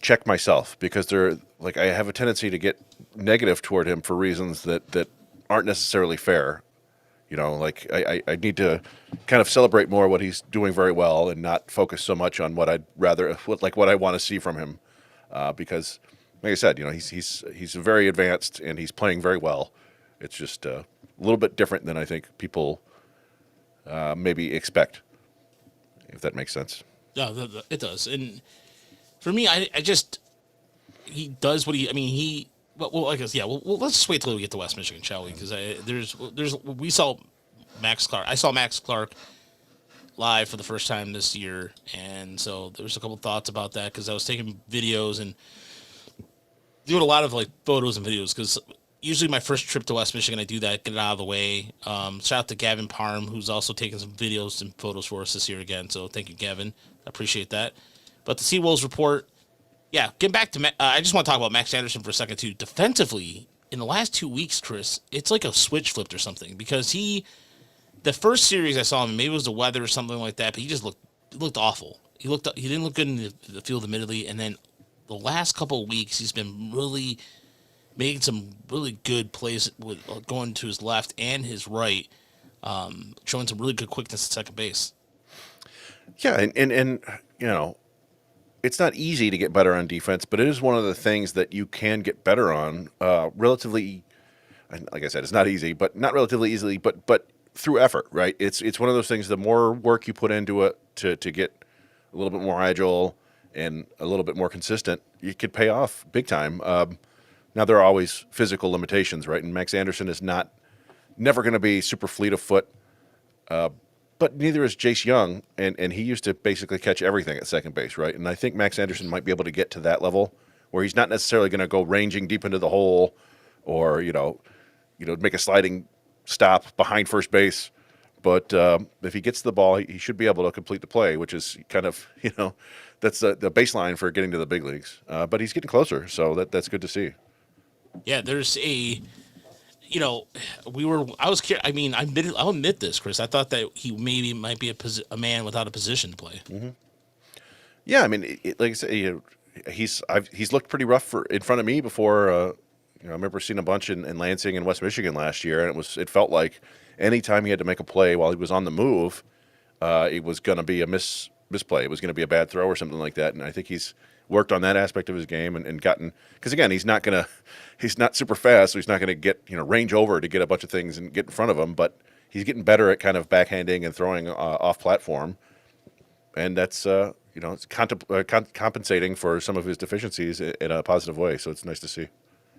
check myself because I have a tendency to get negative toward him for reasons that aren't necessarily fair. I need to kind of celebrate more what he's doing very well and not focus so much on what I want to see from him, because, like I said, he's very advanced and he's playing very well. It's just a little bit different than I think people maybe expect, if that makes sense. Yeah, it does. And for me, he does what well, I guess, yeah. Well, let's just wait till we get to West Michigan, shall we? Because we saw Max Clark. I saw Max Clark live for the first time this year, and so there's a couple thoughts about that because I was taking videos and doing a lot of photos and videos because usually my first trip to West Michigan, I do that, get it out of the way. Shout out to Gavin Parham, who's also taking some videos and photos for us this year again. So thank you, Gavin. I appreciate that. But the SeaWolves report. Yeah, getting back to I just want to talk about Max Anderson for a second, too. Defensively, in the last 2 weeks, Chris, it's like a switch flipped or something because the first series I saw him, maybe it was the weather or something like that, but he just looked awful. He didn't look good in the field, admittedly, and then the last couple of weeks, he's been really making some really good plays with going to his left and his right, showing some really good quickness at second base. Yeah, and it's not easy to get better on defense, but it is one of the things that you can get better on relatively. And like I said, it's not easy, but not relatively easily, but through effort, right? It's one of those things. The more work you put into it to get a little bit more agile and a little bit more consistent, you could pay off big time. Now there are always physical limitations, right? And Max Anderson is never going to be super fleet of foot. But neither is Jace Young, and he used to basically catch everything at second base, right? And I think Max Anderson might be able to get to that level where he's not necessarily going to go ranging deep into the hole or, make a sliding stop behind first base. But if he gets to the ball, he should be able to complete the play, which is kind of, that's the baseline for getting to the big leagues. But he's getting closer, so that's good to see. Yeah, there's I'll admit this, Chris. I thought that he maybe might be a man without a position to play. Mm-hmm. Yeah, I mean, like I said, he's looked pretty rough in front of me before. I remember seeing a bunch in Lansing and West Michigan last year, and it felt like anytime he had to make a play while he was on the move, it was going to be a misplay. It was going to be a bad throw or something like that. And I think he's worked on that aspect of his game and gotten, because again, he's not super fast, so he's not going to get range over to get a bunch of things and get in front of him. But he's getting better at kind of backhanding and throwing off platform, and that's it's compensating for some of his deficiencies in a positive way. So it's nice to see.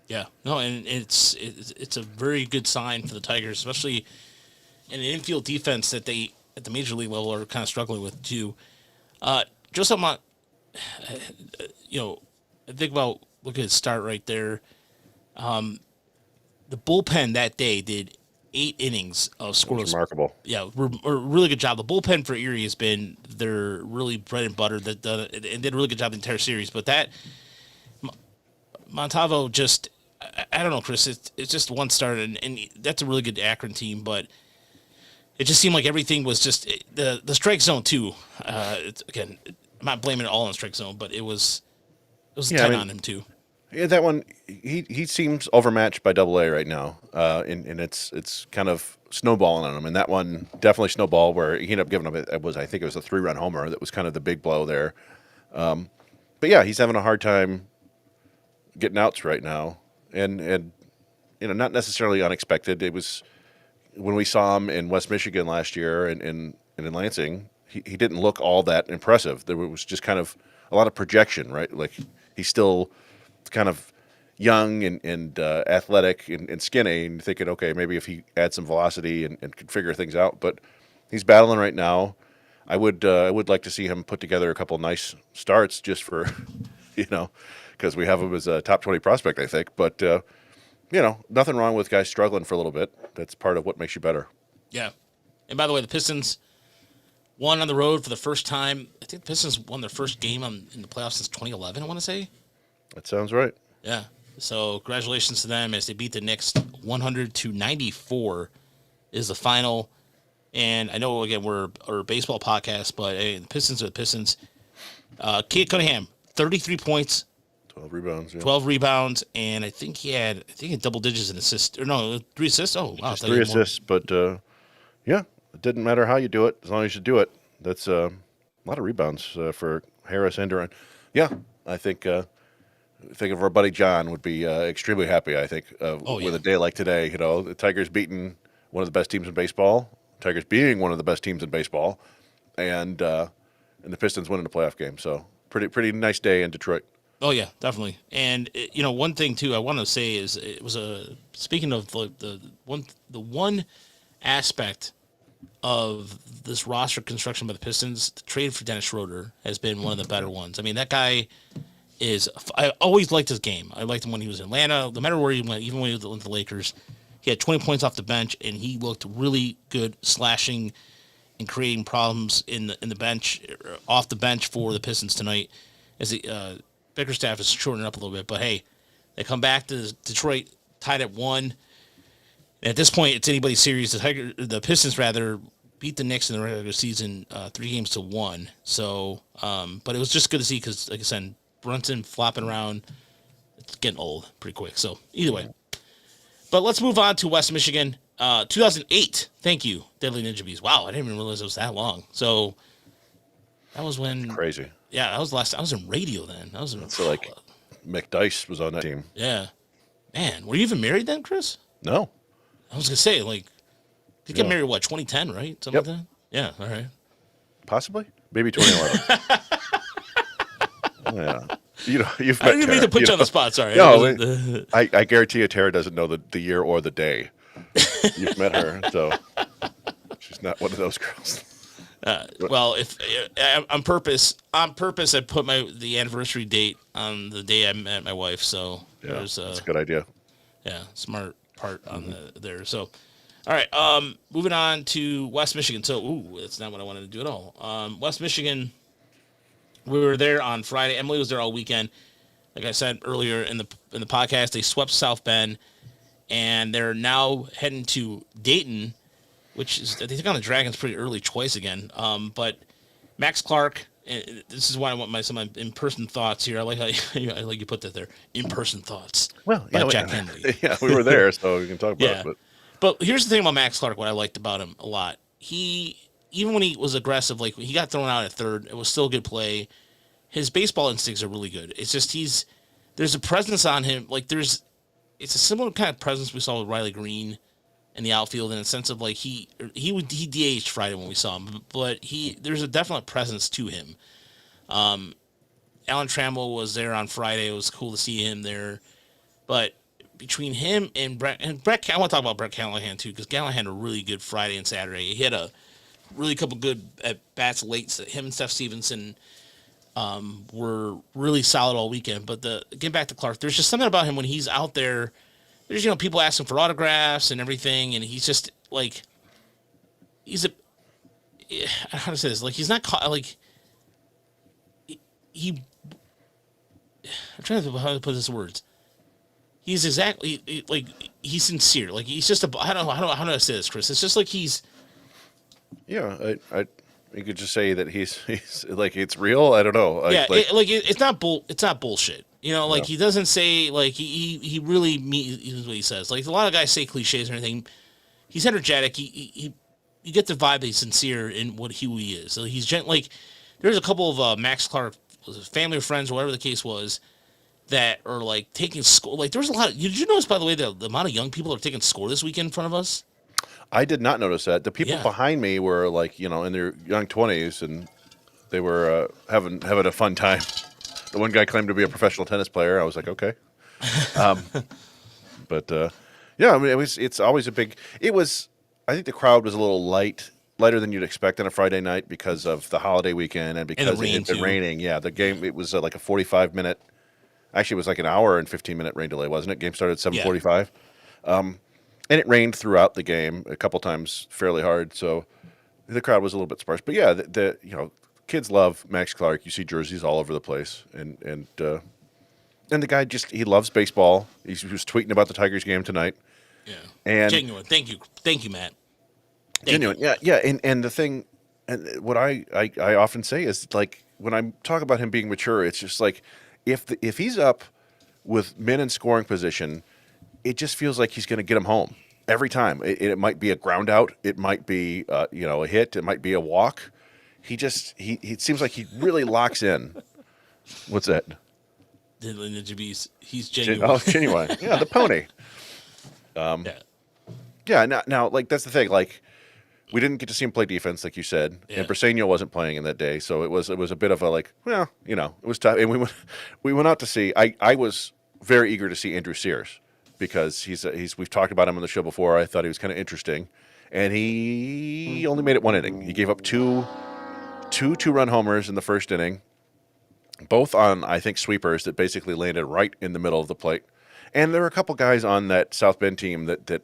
Yeah, no, and it's a very good sign for the Tigers, especially in an infield defense that they at the major league level are kind of struggling with too. Joseph Mont, think about look at his start right there. The bullpen that day did 8 innings of scoreless. Remarkable. Yeah, a really good job. The bullpen for Erie has been their really bread and butter and did a really good job the entire series. But that Montalvo just, I don't know, Chris. It's just one start, and that's a really good Akron team, but it just seemed like everything was just the strike zone too. Again, I'm not blaming it all on strike zone, but it was tight on him too. Yeah, that one he seems overmatched by Double A right now, and it's kind of snowballing on him. And that one definitely snowballed where he ended up giving up. I think it was a 3-run homer that was kind of the big blow there. But yeah, he's having a hard time getting outs right now, and not necessarily unexpected. It was when we saw him in West Michigan last year and in Lansing, he didn't look all that impressive. There was just kind of a lot of projection, right? Like he's still kind of young and athletic and skinny, and thinking, okay, maybe if he adds some velocity and can figure things out. But he's battling right now. I would like to see him put together a couple nice starts just for, because we have him as a top 20 prospect, I think. But nothing wrong with guys struggling for a little bit. That's part of what makes you better. Yeah. And by the way, the Pistons won on the road for the first time. I think the Pistons won their first game in the playoffs since 2011, I want to say. That sounds right. Yeah. So congratulations to them as they beat the Knicks 100-94 is the final. And I know, again, we're a baseball podcast, but hey, the Pistons are the Pistons. Kate Cunningham, 33 points. 12 rebounds. Yeah. 12 rebounds, and I think he had double digits in assists. Or no, 3 assists? Oh, wow. Just 3 assists, but it didn't matter how you do it, as long as you do it. That's a lot of rebounds for Harris and Durant. Yeah, I think of our buddy John would be extremely happy, I think, with a day like today. The Tigers beating one of the best teams in baseball, Tigers being one of the best teams in baseball, and the Pistons winning the playoff game. So pretty nice day in Detroit. Oh yeah, definitely. And one thing too I want to say is it was speaking of the one aspect of this roster construction by the Pistons, the trade for Dennis Schroeder has been one of the better ones. I mean, that guy I always liked his game. I liked him when he was in Atlanta, no matter where he went, even when he went to the Lakers. He had 20 points off the bench, and he looked really good slashing and creating problems in the bench, off the bench for the Pistons tonight. As the Bickerstaff is shortening up a little bit, but hey, they come back to Detroit tied at 1. And at this point, it's anybody's series. The Pistons rather beat the Knicks in the regular season 3-1. So, but it was just good to see because, like I said, Brunson flopping around, it's getting old pretty quick. So either way, but let's move on to West Michigan, 2008. Thank you, Deadly Ninja Bees. Wow, I didn't even realize it was that long. So that was when crazy. Yeah, that was last. I was in radio then. I was in. So like, McDice was on that team. Yeah, man, were you even married then, Chris? No. I was gonna say you get married 2010, right? Something like that. Yeah. All right. Possibly, maybe 2011. Yeah. You've met I didn't mean to Tara, put you on the spot. Sorry. No, I guarantee you, Tara doesn't know the year or the day. You've met her, so she's not one of those girls. Well, if on purpose, I put the anniversary date on the day I met my wife. So yeah, that's a good idea. Yeah, smart part on there. So, all right, moving on to West Michigan. So, that's not what I wanted to do at all. West Michigan, we were there on Friday. Emily was there all weekend. Like I said earlier in the podcast, they swept South Bend, and they're now heading to Dayton, which is, I think, on the Dragons' pretty early choice again. But Max Clark, and this is why I want some in-person thoughts here. I like how you put that there, in-person thoughts. Well, Jack Henry. Yeah, we were there, so we can talk about it. But here's the thing about Max Clark, what I liked about him a lot. Even when he was aggressive, like he got thrown out at third, it was still a good play. His baseball instincts are really good. It's just there's a presence on him. Like it's a similar kind of presence we saw with Riley Green in the outfield, in a sense of like he DH'd Friday when we saw him, but there's a definite presence to him. Alan Trammell was there on Friday. It was cool to see him there, but between him and Brett, I want to talk about Brett Callahan too, because Callahan had a really good Friday and Saturday. He had a really couple good at bats late. Him and Steph Stevenson were really solid all weekend. But getting back to Clark, there's just something about him when he's out there. There's people asking for autographs and everything, and he's just like how to say this, like he's not like I'm trying to how to put this in words. He's exactly like he's sincere. Like he's just I don't know how do I say this, Chris. It's just like he's. Yeah, you could just say that he's like it's real. I don't know. It's not bullshit. Like he doesn't say like he really means what he says. Like a lot of guys say cliches or anything. He's energetic. You get the vibe that he's sincere in who he is. So he's like there's a couple of Max Clark family or friends or whatever the case was that are like taking score. Like there's a lot of. Did you notice, by the way, the amount of young people are taking score this weekend in front of us? I did not notice that. The people Yeah. behind me were like, in their young 20s, and they were having a fun time. The one guy claimed to be a professional tennis player. I was like, okay. But yeah, I mean, it's always a big. It was. I think the crowd was a little lighter than you'd expect on a Friday night because of the holiday weekend and because it had been raining. Yeah, the game it was like a 45-minute. Actually, it was like an hour and 15-minute rain delay, wasn't it? Game started at 7:45, and it rained throughout the game a couple times fairly hard. So the crowd was a little bit sparse. But yeah, the kids love Max Clark. You see jerseys all over the place, and the guy he loves baseball. He was tweeting about the Tigers game tonight. Yeah. And Genuine. Thank you, Matt. Genuine. Yeah, yeah. And the thing, and what I often say is, like, when I talk about him being mature, it's just like if he's up with men in scoring position, it just feels like he's going to get him home every time. It might be a ground out, it might be a hit, it might be a walk. He it seems like he really locks in. What's that? He's genuine. Oh, genuine. Yeah, the pony. Yeah. Yeah. Now, like, that's the thing. Like, we didn't get to see him play defense, like you said, and Briseño wasn't playing in that day, so it was a bit of a, like, well, it was tough. And we went out to see. I was very eager to see Andrew Sears because we've talked about him on the show before. I thought he was kind of interesting, and he only made it one inning. He gave up two 2-run homers in the first inning, both on, I think, sweepers that basically landed right in the middle of the plate. And there were a couple guys on that South Bend team that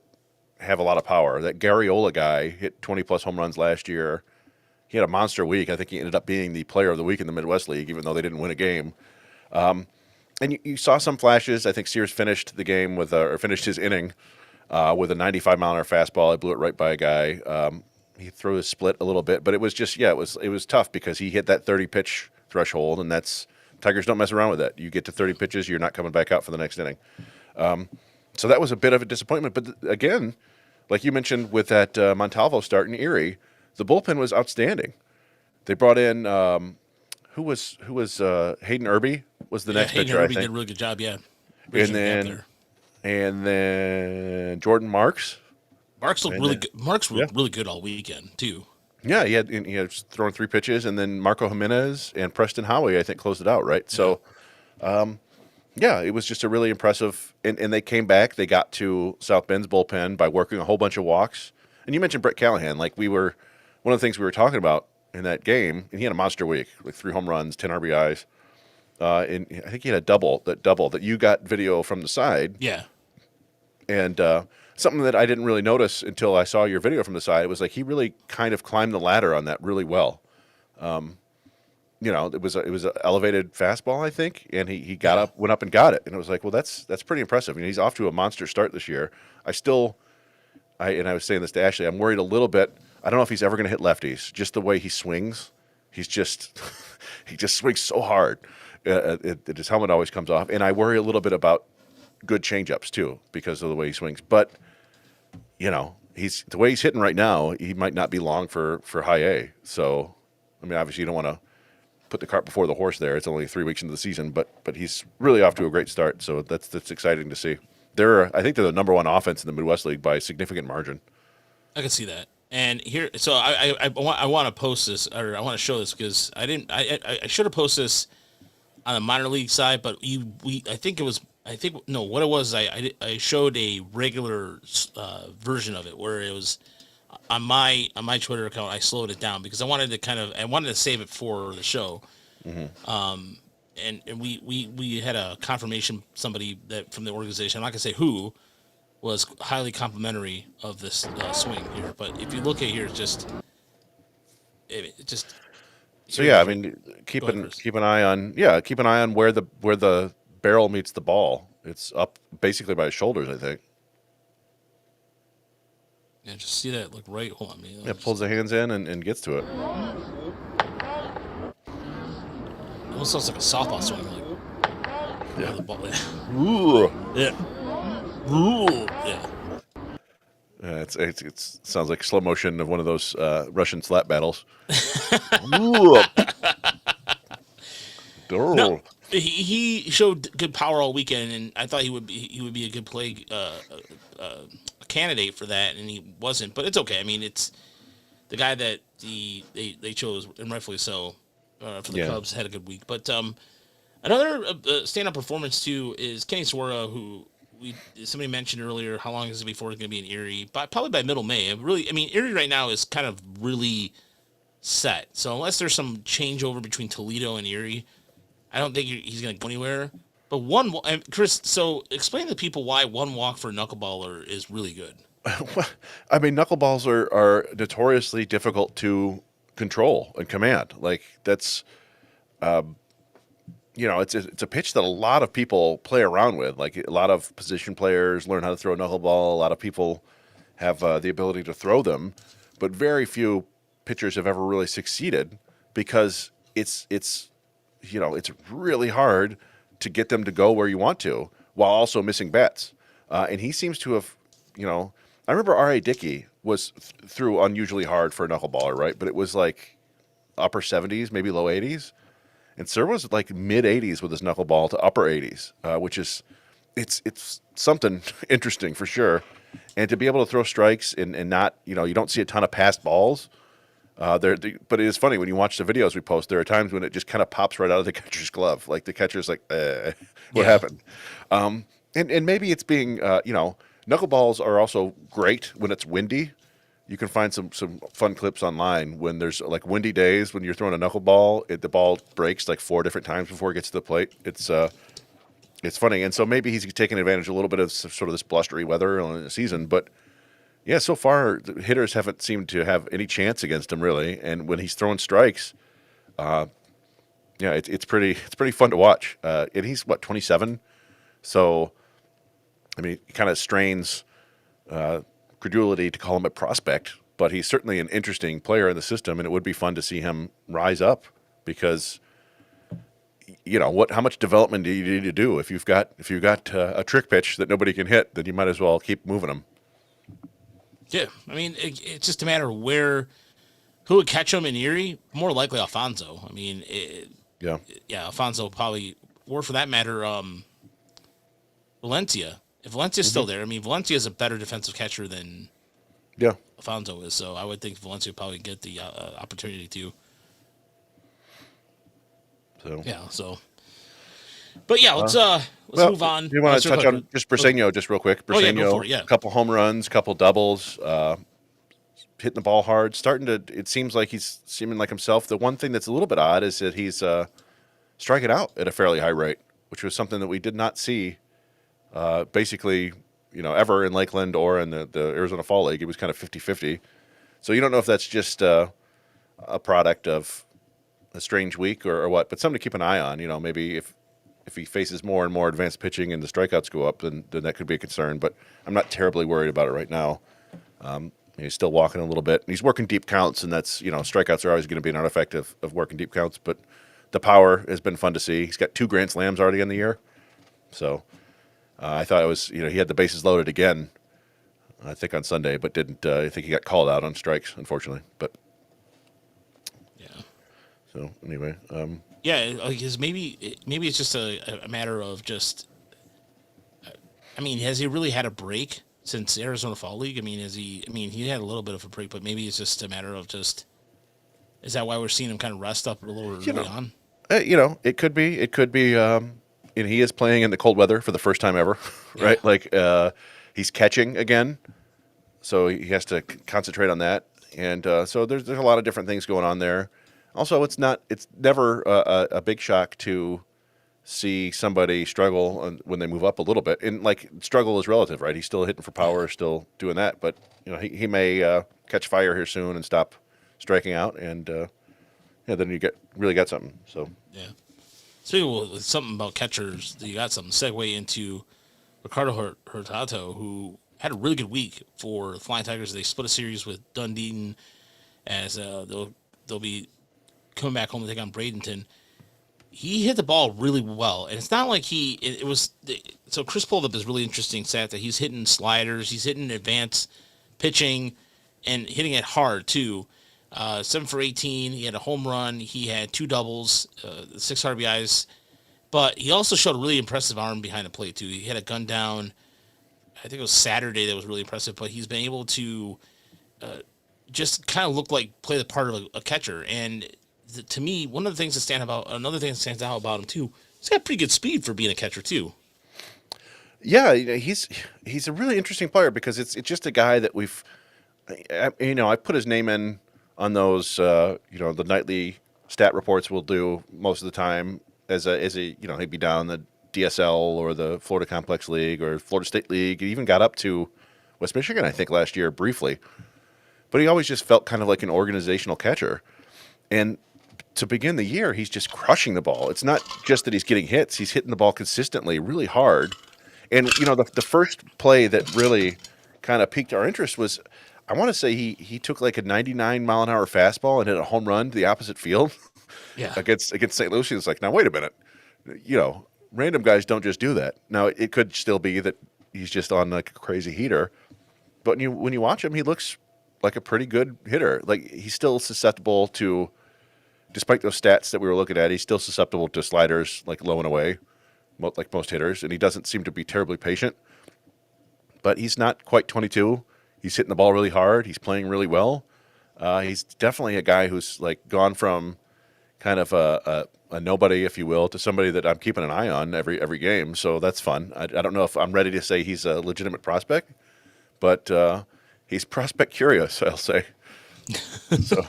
have a lot of power. That Garriola guy hit 20-plus home runs last year. He had a monster week. I think he ended up being the player of the week in the Midwest League, even though they didn't win a game. And you saw some flashes. I think Sears finished the game finished his inning with a 95-mile-an-hour fastball. I blew it right by a guy. He threw his split a little bit, but it was just, it was tough because he hit that 30-pitch threshold, and Tigers don't mess around with that. You get to 30 pitches, you're not coming back out for the next inning. So that was a bit of a disappointment. But again, like you mentioned with that Montalvo start in Erie, the bullpen was outstanding. They brought in who was Hayden Irby was the next pitcher. Irby I think did a really good job. Yeah. And then Jordan Marks. Marks looked really good. Marks looked really good all weekend too. Yeah, he had thrown 3 pitches, and then Marco Jimenez and Preston Howie, I think, closed it out, right? Yeah. So, it was just a really impressive, and they came back. They got to South Bend's bullpen by working a whole bunch of walks. And you mentioned Brett Callahan. Like, one of the things we were talking about in that game, and he had a monster week, like 3 home runs, 10 RBIs. And I think he had a double that you got video from the side. Yeah. And something that I didn't really notice until I saw your video from the side, it was like he really kind of climbed the ladder on that really well. It was an elevated fastball, I think, and he went up and got it, and it was like, well, that's pretty impressive. He's off to a monster start this year. I was saying this to Ashley, I'm worried a little bit. I don't know if he's ever going to hit lefties. Just the way he swings, he just swings so hard. His helmet always comes off, and I worry a little bit about good changeups too because of the way he swings. But the way he's hitting right now, he might not be long for high A. So, I mean, obviously you don't want to put the cart before the horse there. It's only 3 weeks into the season, but he's really off to a great start. So that's exciting to see. I think they're the number 1 offense in the Midwest League by a significant margin. I can see that. And here, so I want to post this, or I want to show this because I should have posted this on the minor league side, but what it was, I showed a regular version of it where it was on my Twitter account. I slowed it down because I wanted to save it for the show. Mm-hmm. And we had a confirmation, somebody that from the organization, I'm not gonna say who, was highly complimentary of this swing here. But if you look at here, it's just. So yeah, I mean, keep an eye on where the barrel meets the ball. It's up basically by his shoulders, I think. Yeah, just see that. Look right. Hold on, man. Yeah, pulls the hands in and gets to it. It almost sounds like a softball swing. Yeah. The ball. Ooh. Yeah. Ooh. Yeah. It sounds like slow motion of one of those Russian slap battles. Ooh. No, he showed good power all weekend, and I thought he would be a good play candidate for that, and he wasn't. But it's okay. I mean, it's the guy that they chose, and rightfully so, for the Cubs had a good week. But another stand-up performance too is Kenny Sawara, who somebody mentioned earlier. How long is it before it's going to be in Erie? Probably by middle May. Erie right now is kind of really set. So unless there's some changeover between Toledo and Erie, I don't think he's going to go anywhere. But Chris, so explain to people why one walk for a knuckleballer is really good. I mean, knuckleballs are notoriously difficult to control and command. Like that's, it's a pitch that a lot of people play around with. Like a lot of position players learn how to throw a knuckleball. A lot of people have the ability to throw them, but very few pitchers have ever really succeeded because it's really hard to get them to go where you want to while also missing bats. And he seems to have, I remember R.A. Dickey threw unusually hard for a knuckleballer, right? But it was like upper 70s, maybe low 80s. And Sir was like mid 80s with his knuckleball to upper 80s, which is, it's something interesting for sure. And to be able to throw strikes and not, you don't see a ton of passed balls. But it is funny when you watch the videos we post. There are times when it just kind of pops right out of the catcher's glove, like the catcher's like, "What happened?" And maybe it's being, knuckleballs are also great when it's windy. You can find some fun clips online when there's like windy days when you're throwing a knuckleball, the ball breaks like 4 different times before it gets to the plate. It's funny, and so maybe he's taking advantage a little bit of sort of this blustery weather in the season, but. Yeah, so far the hitters haven't seemed to have any chance against him really, and when he's throwing strikes, it's pretty fun to watch. And he's 27, so I mean, it kind of strains credulity to call him a prospect, but he's certainly an interesting player in the system, and it would be fun to see him rise up because how much development do you need to do if you've got a trick pitch that nobody can hit, then you might as well keep moving him. Yeah, I mean, it's just a matter of who would catch him in Erie. More likely Alfonso. I mean, Alfonso probably, or for that matter, Valencia. If Valencia's still there, I mean, Valencia is a better defensive catcher than Alfonso is. So I would think Valencia would probably get the opportunity to. So yeah, so. But yeah, let's move on. Do you want to touch on just Briseño just real quick? Briseño, a couple home runs, couple doubles, hitting the ball hard. It seems like he's seeming like himself. The one thing that's a little bit odd is that he's striking out at a fairly high rate, which was something that we did not see basically, ever in Lakeland or in the Arizona Fall League. It was kind of 50-50. So you don't know if that's just a product of a strange week or what, but something to keep an eye on. Maybe if he faces more and more advanced pitching and the strikeouts go up, then that could be a concern. But I'm not terribly worried about it right now. He's still walking a little bit. He's working deep counts, and that's, strikeouts are always going to be an artifact of working deep counts. But the power has been fun to see. He's got 2 grand slams already in the year. So I thought it was, he had the bases loaded again, I think on Sunday, but didn't. I think he got called out on strikes, unfortunately. But yeah. So anyway. Yeah, because maybe it's just a matter of just. I mean, has he really had a break since Arizona Fall League? I mean, he had a little bit of a break, but maybe it's just a matter of just. Is that why we're seeing him kind of rest up a little early on? It could be. It could be. And he is playing in the cold weather for the first time ever, right? Yeah. Like he's catching again, so he has to concentrate on that. And so there's a lot of different things going on there. Also, it's never a big shock to see somebody struggle when they move up a little bit. And like struggle is relative, right? He's still hitting for power, still doing that, but he may catch fire here soon and stop striking out, and then you really got something. So yeah. Speaking of something about catchers, you got something segue into Ricardo Hurtado, who had a really good week for the Flying Tigers. They split a series with Dunedin as they'll be coming back home to take on Bradenton. He hit the ball really well, and it's not like so Chris pulled up this really interesting stat that he's hitting sliders, he's hitting advanced pitching, and hitting it hard too. 7 for 18. He had a home run. He had 2 doubles, 6 RBIs, but he also showed a really impressive arm behind the plate too. He had a gun down. I think it was Saturday that was really impressive. But he's been able to just kind of look like play the part of a catcher. And to me, another thing that stands out about him too, he's got pretty good speed for being a catcher too. Yeah, he's a really interesting player because it's just a guy that I put his name in on those the nightly stat reports we'll do most of the time as a he'd be down the DSL or the Florida Complex League or Florida State League. He even got up to West Michigan, I think, last year briefly. But he always just felt kind of like an organizational catcher. And to begin the year, he's just crushing the ball. It's not just that he's getting hits; he's hitting the ball consistently, really hard. And the first play that really kind of piqued our interest was, I want to say he took like a 99-mile-an-hour fastball and hit a home run to the opposite field. Yeah. against St. Lucie. It's like, now wait a minute, random guys don't just do that. Now it could still be that he's just on like a crazy heater, but when you watch him, he looks like a pretty good hitter. Like he's still susceptible to, despite those stats that we were looking at, he's still susceptible to sliders like low and away, like most hitters, and he doesn't seem to be terribly patient. But he's not quite 22. He's hitting the ball really hard. He's playing really well. He's definitely a guy who's like gone from kind of a nobody, if you will, to somebody that I'm keeping an eye on every game. So that's fun. I don't know if I'm ready to say he's a legitimate prospect, but he's prospect curious, I'll say. So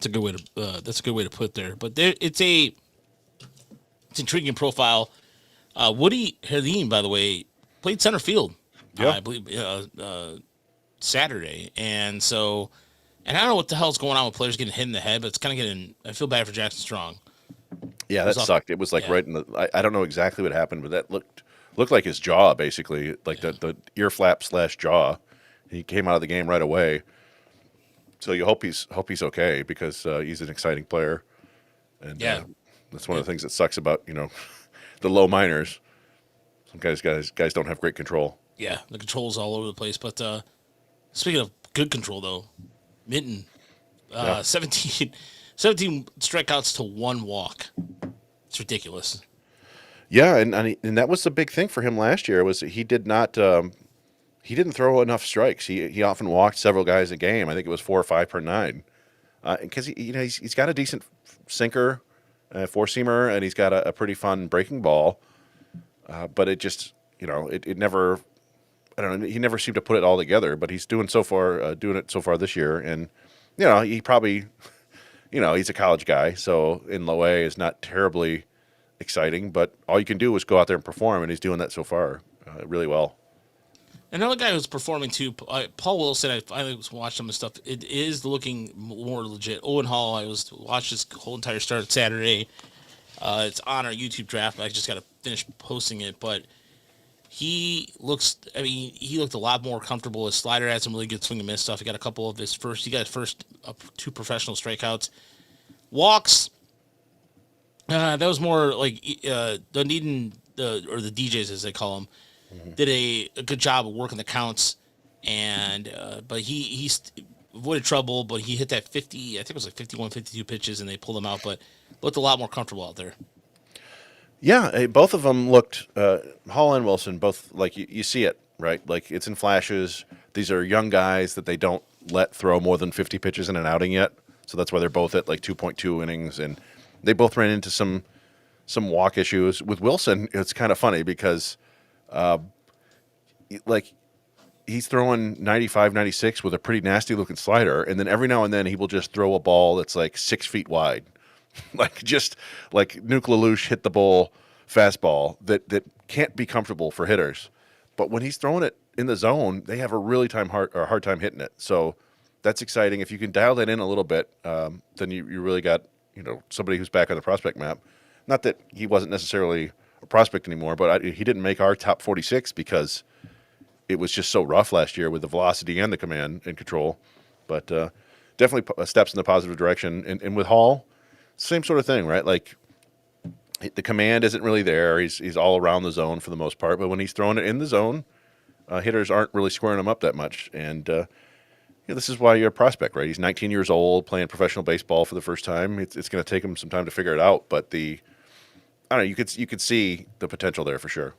That's a good way to put it there. But it's intriguing profile. Woody Herlin, by the way, played center field. Yeah. I believe Saturday, and I don't know what the hell's going on with players getting hit in the head, but it's kind of getting. I feel bad for Jackson Strong. Yeah, that sucked. It was like right in the. I don't know exactly what happened, but that looked like his jaw, basically, like the ear flap / jaw. He came out of the game right away. So you hope he's okay because he's an exciting player, and that's one of the things that sucks about the low minors. Some guys don't have great control. Yeah, the control's all over the place. But speaking of good control, though, Minton, 17 strikeouts to 1 walk. It's ridiculous. Yeah, and that was the big thing for him last year was that he did not he didn't throw enough strikes. He often walked several guys a game. I think it was 4 or 5 per 9. Because he's got a decent sinker, four seamer, and he's got a pretty fun breaking ball. But it just it never. I don't know. He never seemed to put it all together, but he's doing it so far this year, and he probably, he's a college guy, so in low A is not terribly exciting, but all you can do is go out there and perform, and he's doing that so far really well. Another guy who's performing too, Paul Wilson. I finally watched some of his stuff. It is looking more legit. Owen Hall. I watched his whole entire start Saturday. It's on our YouTube draft. I just got to finish posting it, but. He looked a lot more comfortable. His slider had some really good swing and miss stuff. He got his first 2 professional strikeouts. Walks, that was more like Dunedin, or the DJs as they call them, did a good job of working the counts. And but he avoided trouble, but he hit that 50, I think it was like 51, 52 pitches, and they pulled him out, but looked a lot more comfortable out there. Yeah, both of them looked, Hall and Wilson, both, like, you see it, right? Like, it's in flashes. These are young guys that they don't let throw more than 50 pitches in an outing yet. So that's why they're both at, like, 2.2 innings. And they both ran into some walk issues. With Wilson, it's kind of funny because, he's throwing 95, 96 with a pretty nasty-looking slider. And then every now and then he will just throw a ball that's, like, 6 feet wide. Just like Nuke LaLoosh hit the ball fastball that can't be comfortable for hitters. But when he's throwing it in the zone, they have a really hard time hitting it. So that's exciting. If you can dial that in a little bit, then you really got somebody who's back on the prospect map. Not that he wasn't necessarily a prospect anymore, but he didn't make our top 46 because it was just so rough last year with the velocity and the command and control. But definitely steps in the positive direction. And with Hall, same sort of thing, right? Like the command isn't really there. He's all around the zone for the most part. But when he's throwing it in the zone, hitters aren't really squaring him up that much. And this is why you're a prospect, right? He's 19 years old, playing professional baseball for the first time. It's going to take him some time to figure it out. But I don't know. You could see the potential there for sure.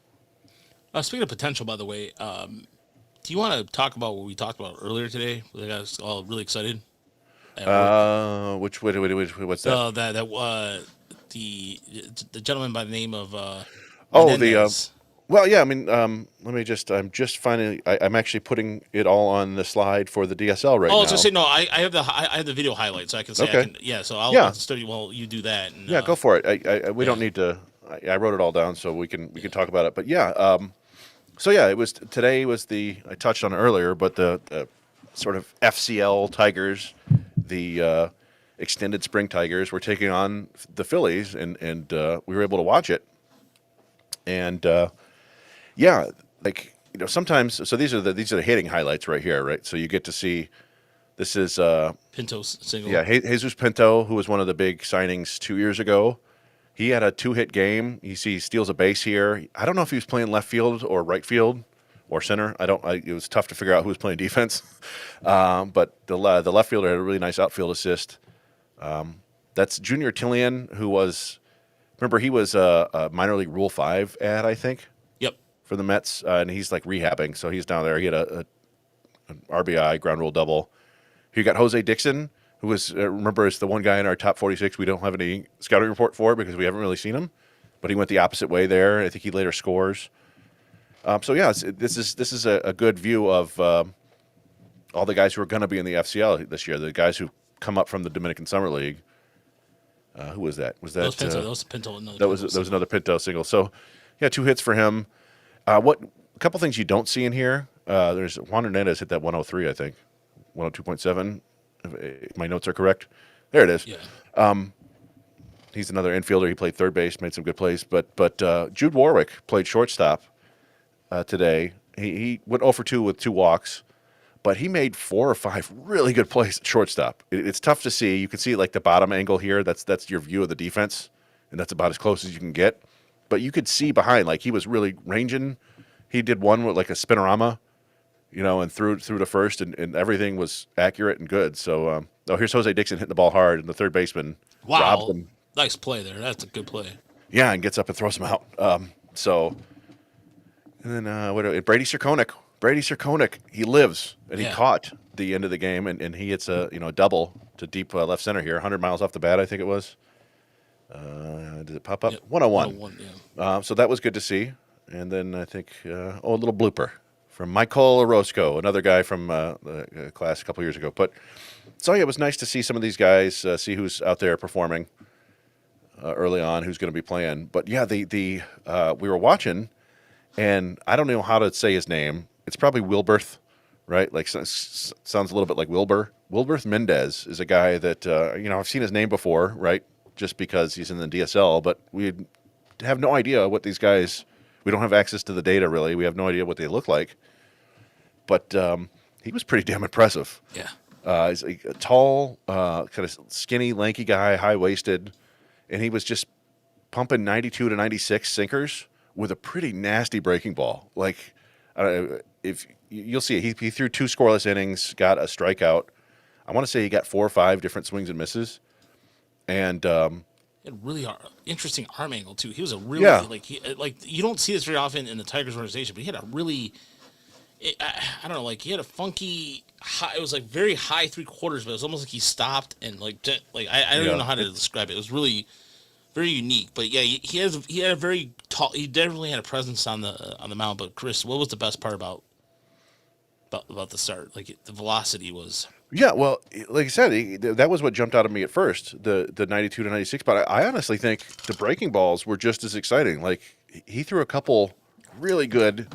Speaking of potential, by the way, do you want to talk about what we talked about earlier today? We got us all really excited at work. What's that? The the gentleman by the name of Oh, the Menendez. well, yeah. I mean, I'm just finally. I'm actually putting it all on the slide for the DSL right Oh, I was gonna now. say no. I have the video highlight, so I can say I Okay. can. Yeah, so I'll Yeah. study while you do that. And Yeah. Go for it. We don't yeah, need to. I wrote it all down so we can talk about it. But yeah. So yeah, it was today was I touched on it earlier, but the sort of FCL Tigers, the extended spring Tigers, were taking on the Phillies, and we were able to watch it. And yeah, like sometimes. So these are the hitting highlights right here, right? So you get to see. This is Pinto's single. yeah, Jesus Pinto, who was one of the big signings 2 years ago. He had a 2-hit game. He steals a base here. I don't know if he was playing left field or right field or center. It was tough to figure out who was playing defense. But the left fielder had a really nice outfield assist. That's Junior Tillian, who was, remember, he was a minor league Rule 5 ad, I think, Yep. for the Mets. And he's like rehabbing. So he's down there. He had an RBI, ground rule double. You got Jose Dixon, who was, remember, is the one guy in our top 46 we don't have any scouting report for because we haven't really seen him. But he went the opposite way there. I think he later scores. So yeah, this is a good view of all the guys who are going to be in the FCL this year. The guys who come up from the Dominican Summer League. Who was that? Was that That was Pinto. Another that was another Pinto single. So yeah, 2 hits for him. A couple things you don't see in here. There's Juan Hernandez hit that 103, I think, 102.7. If my notes are correct. There it is. Yeah. He's another infielder. He played third base, made some good plays. But Jude Warwick played shortstop today. He went 0 for 2 with 2 walks, but he made 4 or 5 really good plays at shortstop. It's tough to see. You can see like the bottom angle here. That's your view of the defense, and that's about as close as you can get. But you could see behind, like he was really ranging. He did one with like a spinorama, and threw to first, and everything was accurate and good. So, here's Jose Dixon hitting the ball hard, and the third baseman robs Wow. him. Nice play there. That's a good play. Yeah, and gets up and throws him out. And then Brady Serkonik. Brady Serkonik, he lives, and he Yeah. caught the end of the game, and he hits a double to deep left center here, 100 miles off the bat, I think it was. Did it pop up? Yep. 101. 101, yeah. So that was good to see. And then I think, a little blooper from Michael Orozco, another guy from the class a couple years ago. But so yeah, it was nice to see some of these guys, see who's out there performing early on, who's going to be playing. But yeah, we were watching, and I don't know how to say his name. It's probably Wilberth, right? Like sounds a little bit like Wilbur. Wilberth Mendez is a guy that I've seen his name before, right? Just because he's in the DSL, but we have no idea what these guys. We don't have access to the data really. We have no idea what they look like. But he was pretty damn impressive. Yeah. He's a tall, kind of skinny, lanky guy, high-waisted, and he was just pumping 92 to 96 sinkers with a pretty nasty breaking ball. Like, if you'll see it, he threw 2 scoreless innings, got a strikeout. I want to say he got 4 or 5 different swings and misses, and He had really interesting arm angle too. He was a really Yeah. like you don't see this very often in the Tigers organization, but he had a really I don't know, like he had a funky high, it was like very high 3/4, but it was almost like he stopped and I don't even know how to describe it. It was really very unique. But yeah, he had a very tall. He definitely had a presence on the mound. But Chris, what was the best part about the start? Like the velocity was. Yeah, well, like I said, that was what jumped out at me at first, the 92 to 96. But I honestly think the breaking balls were just as exciting. Like he threw a couple really good.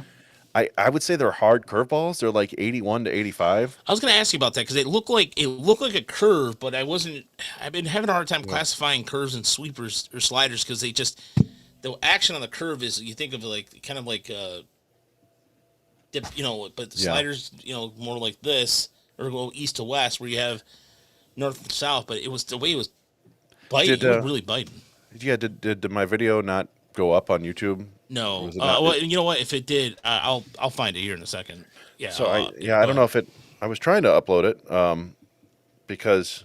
I would say they're hard curveballs. They're like 81 to 85. I was going to ask you about that because it looked like a curve, but I've been having a hard time classifying curves and sweepers or sliders because the action on the curve is, you think of like kind of like dip, but the sliders, more like this, or go east to west where you have north and south. But it was the way it was biting. It was really biting. Yeah, did my video not go up on YouTube? No. Well, you know what? If it did, I'll find it here in a second. Yeah. So I don't know if it. I was trying to upload it because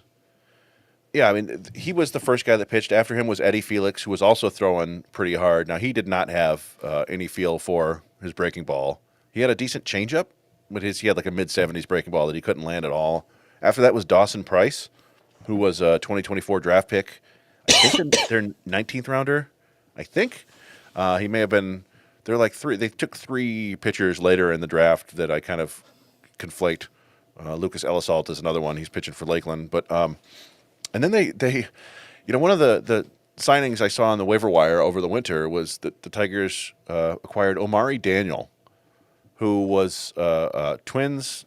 Yeah, I mean, he was the first guy that pitched. After him was Eddie Felix, who was also throwing pretty hard. Now, he did not have any feel for his breaking ball. He had a decent changeup, but he had like a mid-70s breaking ball that he couldn't land at all. After that was Dawson Price, who was a 2024 draft pick. I think their 19th rounder. I think he may have been. They're like three. They took three pitchers later in the draft that I kind of conflate. Lucas Ellisalt is another one. He's pitching for Lakeland, but and then they, one of the signings I saw on the waiver wire over the winter was that the Tigers acquired Omari Daniel, who was a Twins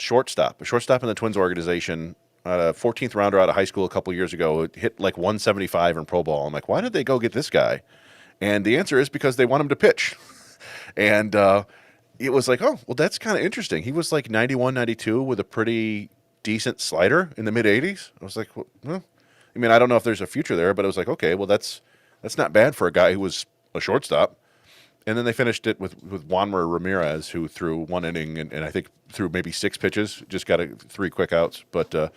a shortstop in the Twins organization, a 14th rounder out of high school a couple years ago. It hit like 175 in pro ball. I'm like, why did they go get this guy? And the answer is because they want him to pitch. And it was like, oh, well, that's kind of interesting. He was like 91, 92 with a pretty decent slider in the mid 80s. I was like, well, I mean, I don't know if there's a future there, but I was like, okay, well, that's not bad for a guy who was a shortstop. And then they finished it with Juanmer Ramirez, who threw one inning and I think threw maybe 6 pitches, just got 3 quick outs. But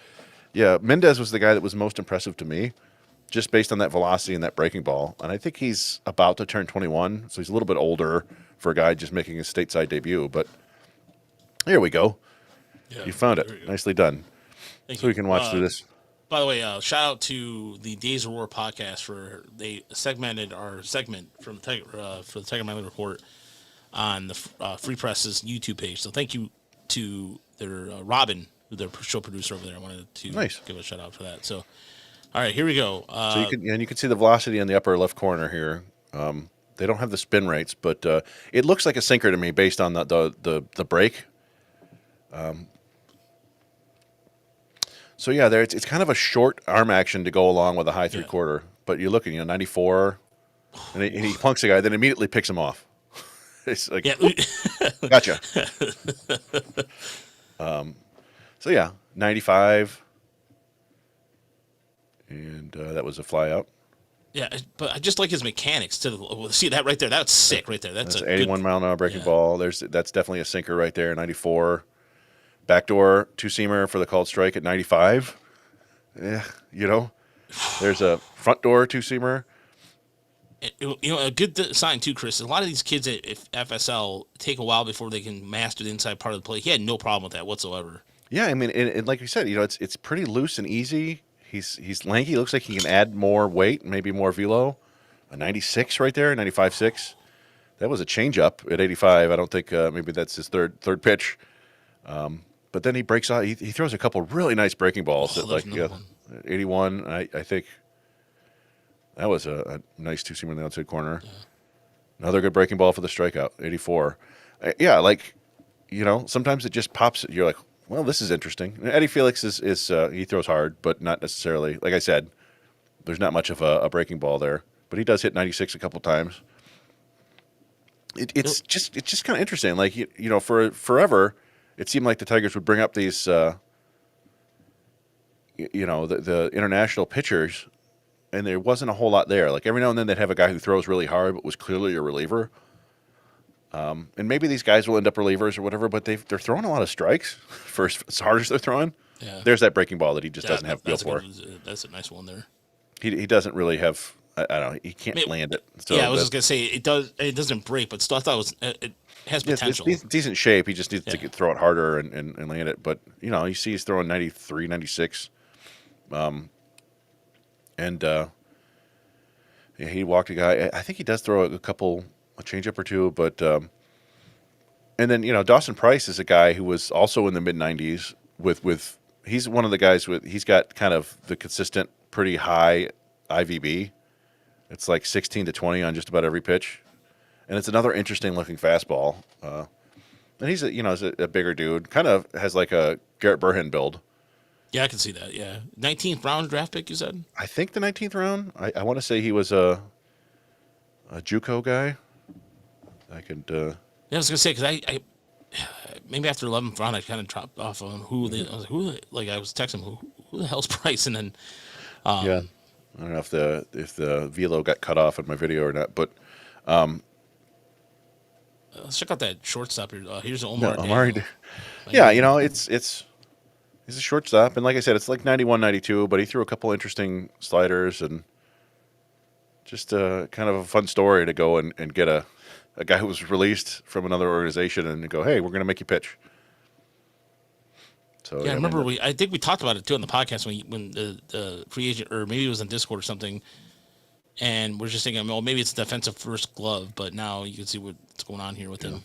yeah, Mendez was the guy that was most impressive to me, just based on that velocity and that breaking ball. And I think he's about to turn 21, so he's a little bit older for a guy just making his stateside debut. But here we go. Yeah, you found it. Nicely done. Thank so you. We can watch through this. By the way, shout out to the Days of War podcast for they segmented our segment from for the Tiger Manly Report on the Free Press's YouTube page. So thank you to their Robin, their show producer over there. I wanted to give a shout out for that. So, all right, here we go. So you can see the velocity in the upper left corner here. They don't have the spin rates, but it looks like a sinker to me based on the break. So yeah, it's kind of a short arm action to go along with a high 3/4. But you're looking, 94, and he punks the guy, then immediately picks him off. It's like, gotcha. So yeah, 95, and that was a fly out. Yeah, but I just like his mechanics. See that right there? That's sick right there. That's an 81-mile-an-hour breaking ball. That's definitely a sinker right there. 94. Backdoor two-seamer for the called strike at 95. Yeah, there's a front door two-seamer. A good sign too, Chris. A lot of these kids at FSL take a while before they can master the inside part of the play. He had no problem with that whatsoever. Yeah, I mean, and like you said, it's pretty loose and easy. He's lanky. Looks like he can add more weight, maybe more velo. A 96 right there, 95.6. That was a changeup at 85. I don't think maybe that's his third pitch. But then he breaks out. He throws a couple really nice breaking balls at 81. I think that was a nice two-seamer in the outside corner. Yeah. Another good breaking ball for the strikeout, 84. Sometimes it just pops. You're like, well, this is interesting. And Eddie Felix is he throws hard, but not necessarily. Like I said, there's not much of a breaking ball there. But he does hit 96 a couple times. It's just kind of interesting. Like for forever. It seemed like the Tigers would bring up these, the international pitchers, and there wasn't a whole lot there. Like every now and then they'd have a guy who throws really hard but was clearly a reliever. And maybe these guys will end up relievers or whatever, but they're throwing a lot of strikes for as hard as they're throwing. Yeah. There's that breaking ball that he just doesn't have feel for. That's a nice one there. He doesn't really have. I don't know. He can't land it. So I was just gonna say it doesn't break, but still I thought it has potential. It's decent shape. He just needs to throw it harder and land it. But you see he's throwing 93, 96. He walked a guy. I think he does throw a changeup or two, but and then Dawson Price is a guy who was also in the mid 90s with he's one of the guys he's got kind of the consistent pretty high IVB. It's like 16 to 20 on just about every pitch. And it's another interesting looking fastball. And he's a bigger dude. Kind of has like a Garrett Burhan build. Yeah, I can see that. Yeah. 19th round draft pick, you said? I think the 19th round. I want to say he was a JUCO guy. I could. Yeah, I was gonna say because I maybe after 11th round I kind of dropped off on who they. I was like, I was texting him who the hell's Price, and then. Yeah, I don't know if the velo got cut off in my video or not, but. Let's check out that shortstop here. Here's Omar. Yeah, it's He's a shortstop, and like I said, it's like 91, 92, but he threw a couple interesting sliders and just kind of a fun story to go and get a guy who was released from another organization and go, hey, we're going to make you pitch. So Yeah, I remember I think we talked about it too on the podcast when the free agent, or maybe it was on Discord or something, and we're just thinking, well, maybe it's defensive first glove, but now you can see what's going on here with him.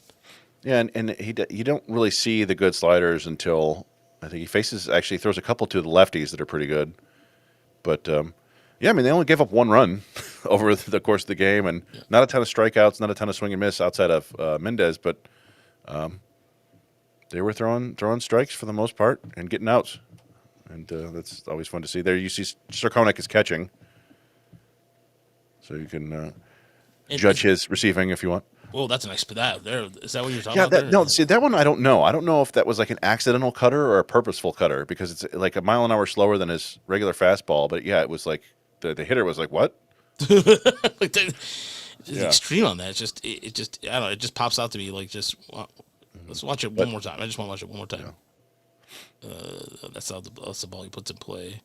Yeah, and you don't really see the good sliders until I think he throws a couple to the lefties that are pretty good. But yeah, I mean, they only gave up one run over the course of the game, and not a ton of strikeouts, not a ton of swing and miss outside of Mendez, but they were throwing strikes for the most part and getting outs, and that's always fun to see. There, you see Sarkonik is catching, so you can judge his receiving if you want. Well, that's a nice. That there is that what you're talking Yeah, about? no, see that one I don't know. I don't know if that was like an accidental cutter or a purposeful cutter because it's like a mile an hour slower than his regular fastball. But yeah, it was like the hitter was like, what? Like extreme on that. It's just it just I don't know. It just pops out to me like just let's watch it one more time. I just want to watch it one more time. Yeah. That's the ball he puts in play.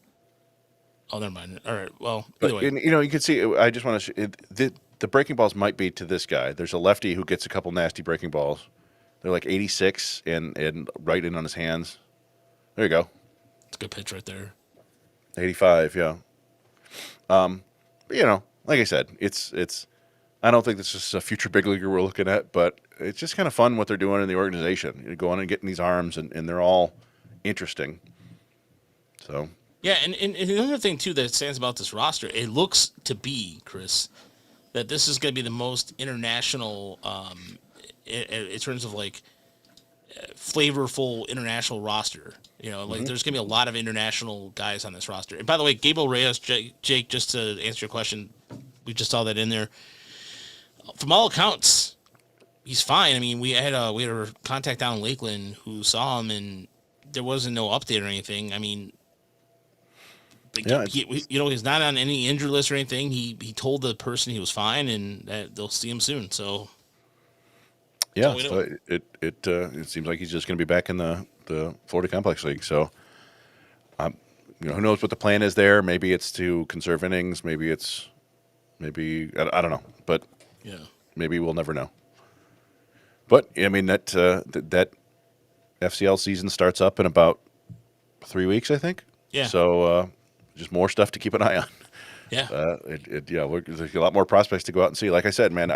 Oh, never mind. All right. Well, either way. You can see. I just want to. The breaking balls might be to this guy. There's a lefty who gets a couple nasty breaking balls. They're like 86 and right in on his hands. There you go. It's a good pitch right there. 85, yeah. But like I said, it's. I don't think this is a future big leaguer we're looking at, but it's just kind of fun what they're doing in the organization. You're going and getting these arms, and they're all interesting. So. Yeah, and another thing too that stands about this roster, it looks to be, Chris, that this is going to be the most international, in terms of like flavorful international roster. Like there's going to be a lot of international guys on this roster. And by the way, Gabriel Reyes, Jake, just to answer your question, we just saw that in there. From all accounts, he's fine. I mean, we had a contact down in Lakeland who saw him, and there wasn't no update or anything. I mean. He's not on any injury list or anything. He told the person he was fine and that they'll see him soon. So yeah, so it seems like he's just going to be back in the Florida Complex League. So who knows what the plan is there? Maybe it's to conserve innings. Maybe I don't know, but yeah, maybe we'll never know. But I mean that FCL season starts up in about 3 weeks, I think. Yeah. So. Just more stuff to keep an eye on. Yeah. There's a lot more prospects to go out and see. Like I said, man,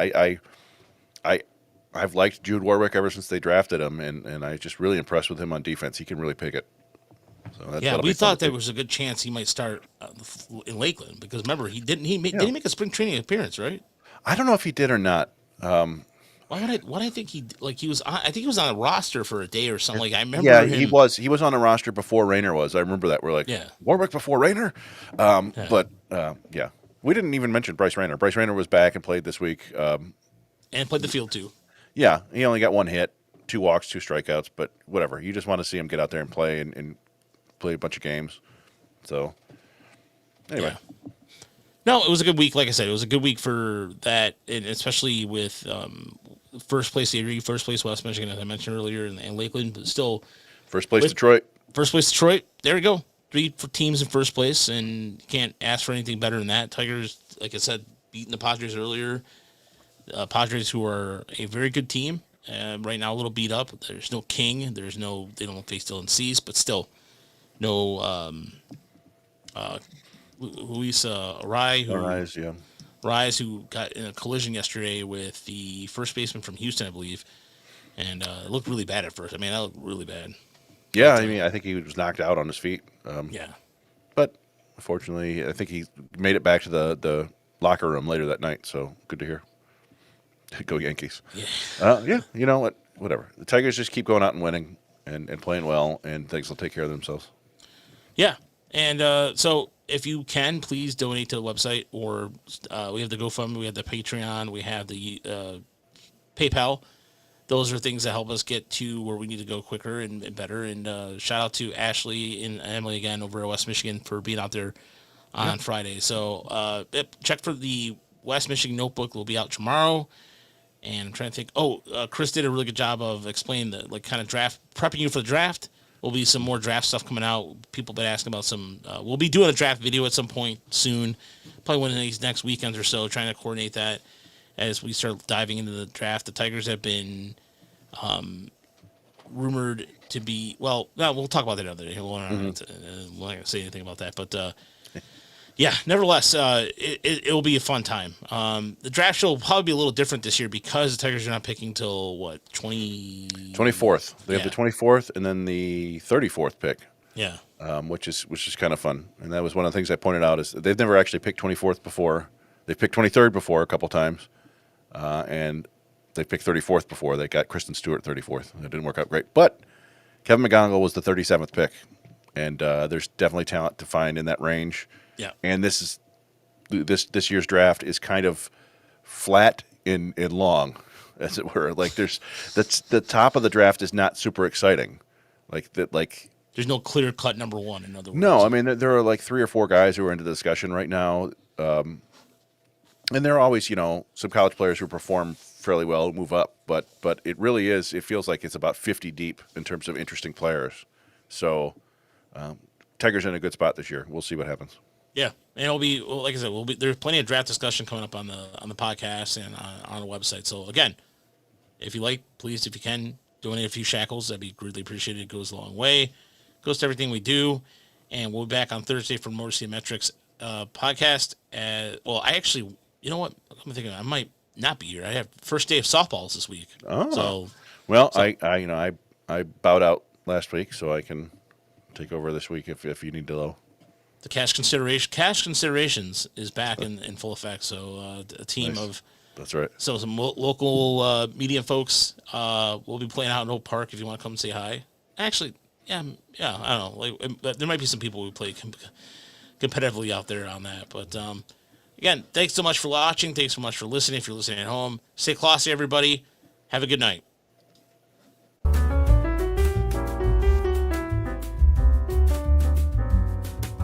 I've liked Jude Warwick ever since they drafted him, and I'm just really impressed with him on defense. He can really pick it. So we thought there was a good chance he might start in Lakeland because remember didn't he make a spring training appearance, right? I don't know if he did or not. Why would I think he was on, I think he was on a roster for a day or something. Like I remember. Yeah, him. he was on a roster before Rayner was. I remember that. We're like, Warwick before Rayner. But we didn't even mention Bryce Rayner. Bryce Rayner was back and played this week. And played the field too. Yeah, he only got one hit, 2 walks, 2 strikeouts, but whatever. You just want to see him get out there and play and play a bunch of games. So anyway. Yeah. No, it was a good week. Like I said, it was a good week for that, and especially with first place Erie, first place West Michigan, as I mentioned earlier, and Lakeland, but still first place Detroit. First place Detroit. There we go. 3 teams in first place, and you can't ask for anything better than that. Tigers, like I said, beating the Padres earlier. Padres, who are a very good team, right now a little beat up. There's no King. They don't face Dylan Cease, but still no Luis Rise, who got in a collision yesterday with the first baseman from Houston, I believe, and it looked really bad at first. I mean, that looked really bad. Yeah, I mean, I think he was knocked out on his feet. Yeah. But fortunately, I think he made it back to the locker room later that night, so good to hear. Go Yankees. Yeah. You know what? Whatever. The Tigers just keep going out and winning and playing well, and things will take care of themselves. Yeah. And so if you can, please donate to the website, or we have the GoFundMe, we have the Patreon, we have the PayPal. Those are things that help us get to where we need to go quicker and better. And shout out to Ashley and Emily again over at West Michigan for being out there on Friday. So check for the West Michigan notebook. Will be out tomorrow. And I'm trying to think. Chris did a really good job of explaining the kind of draft, prepping you for the draft. Will be some more draft stuff coming out. People been asking about some. We'll be doing a draft video at some point soon, probably one of these next weekends or so. Trying to coordinate that as we start diving into the draft. The Tigers have been rumored to be. Well, no, we'll talk about that another day. We're not going to say anything about that, but. Yeah, nevertheless, it will be a fun time. The draft show will probably be a little different this year because the Tigers are not picking till what 24th. They have the 24th and then the 34th pick. Yeah, which is kind of fun. And that was one of the things I pointed out is they've never actually picked 24th before. They've picked 23rd before a couple times, and they picked 34th before. They got Kristen Stewart 34th. It didn't work out great, but Kevin McGonigal was the 37th pick, and there's definitely talent to find in that range. yeah. And this year's draft is kind of flat in long, as it were. Like that's the top of the draft is not super exciting. There's no clear cut number one. In other words, no. I mean, there are like 3 or 4 guys who are into the discussion right now, and there are always some college players who perform fairly well move up, but it really is. It feels like it's about 50 deep in terms of interesting players. So, Tigers in a good spot this year. We'll see what happens. Yeah, and it'll be like I said. There's plenty of draft discussion coming up on the podcast and on the website. So again, if you like, please, if you can, donate a few shekels. That'd be greatly appreciated. It goes a long way. Goes to everything we do. And we'll be back on Thursday for Motor City Metrics podcast. Well, I actually, you know what? I'm thinking I might not be here. I have first day of softballs this week. Oh, I bowed out last week, so I can take over this week if you need to know. The cash considerations is back in full effect. So a team of that's right. So some local media folks will be playing out in Oak Park if you want to come and say hi. Actually, yeah. I don't know. There might be some people who play competitively out there on that. But again, thanks so much for watching. Thanks so much for listening. If you're listening at home, stay classy, everybody. Have a good night.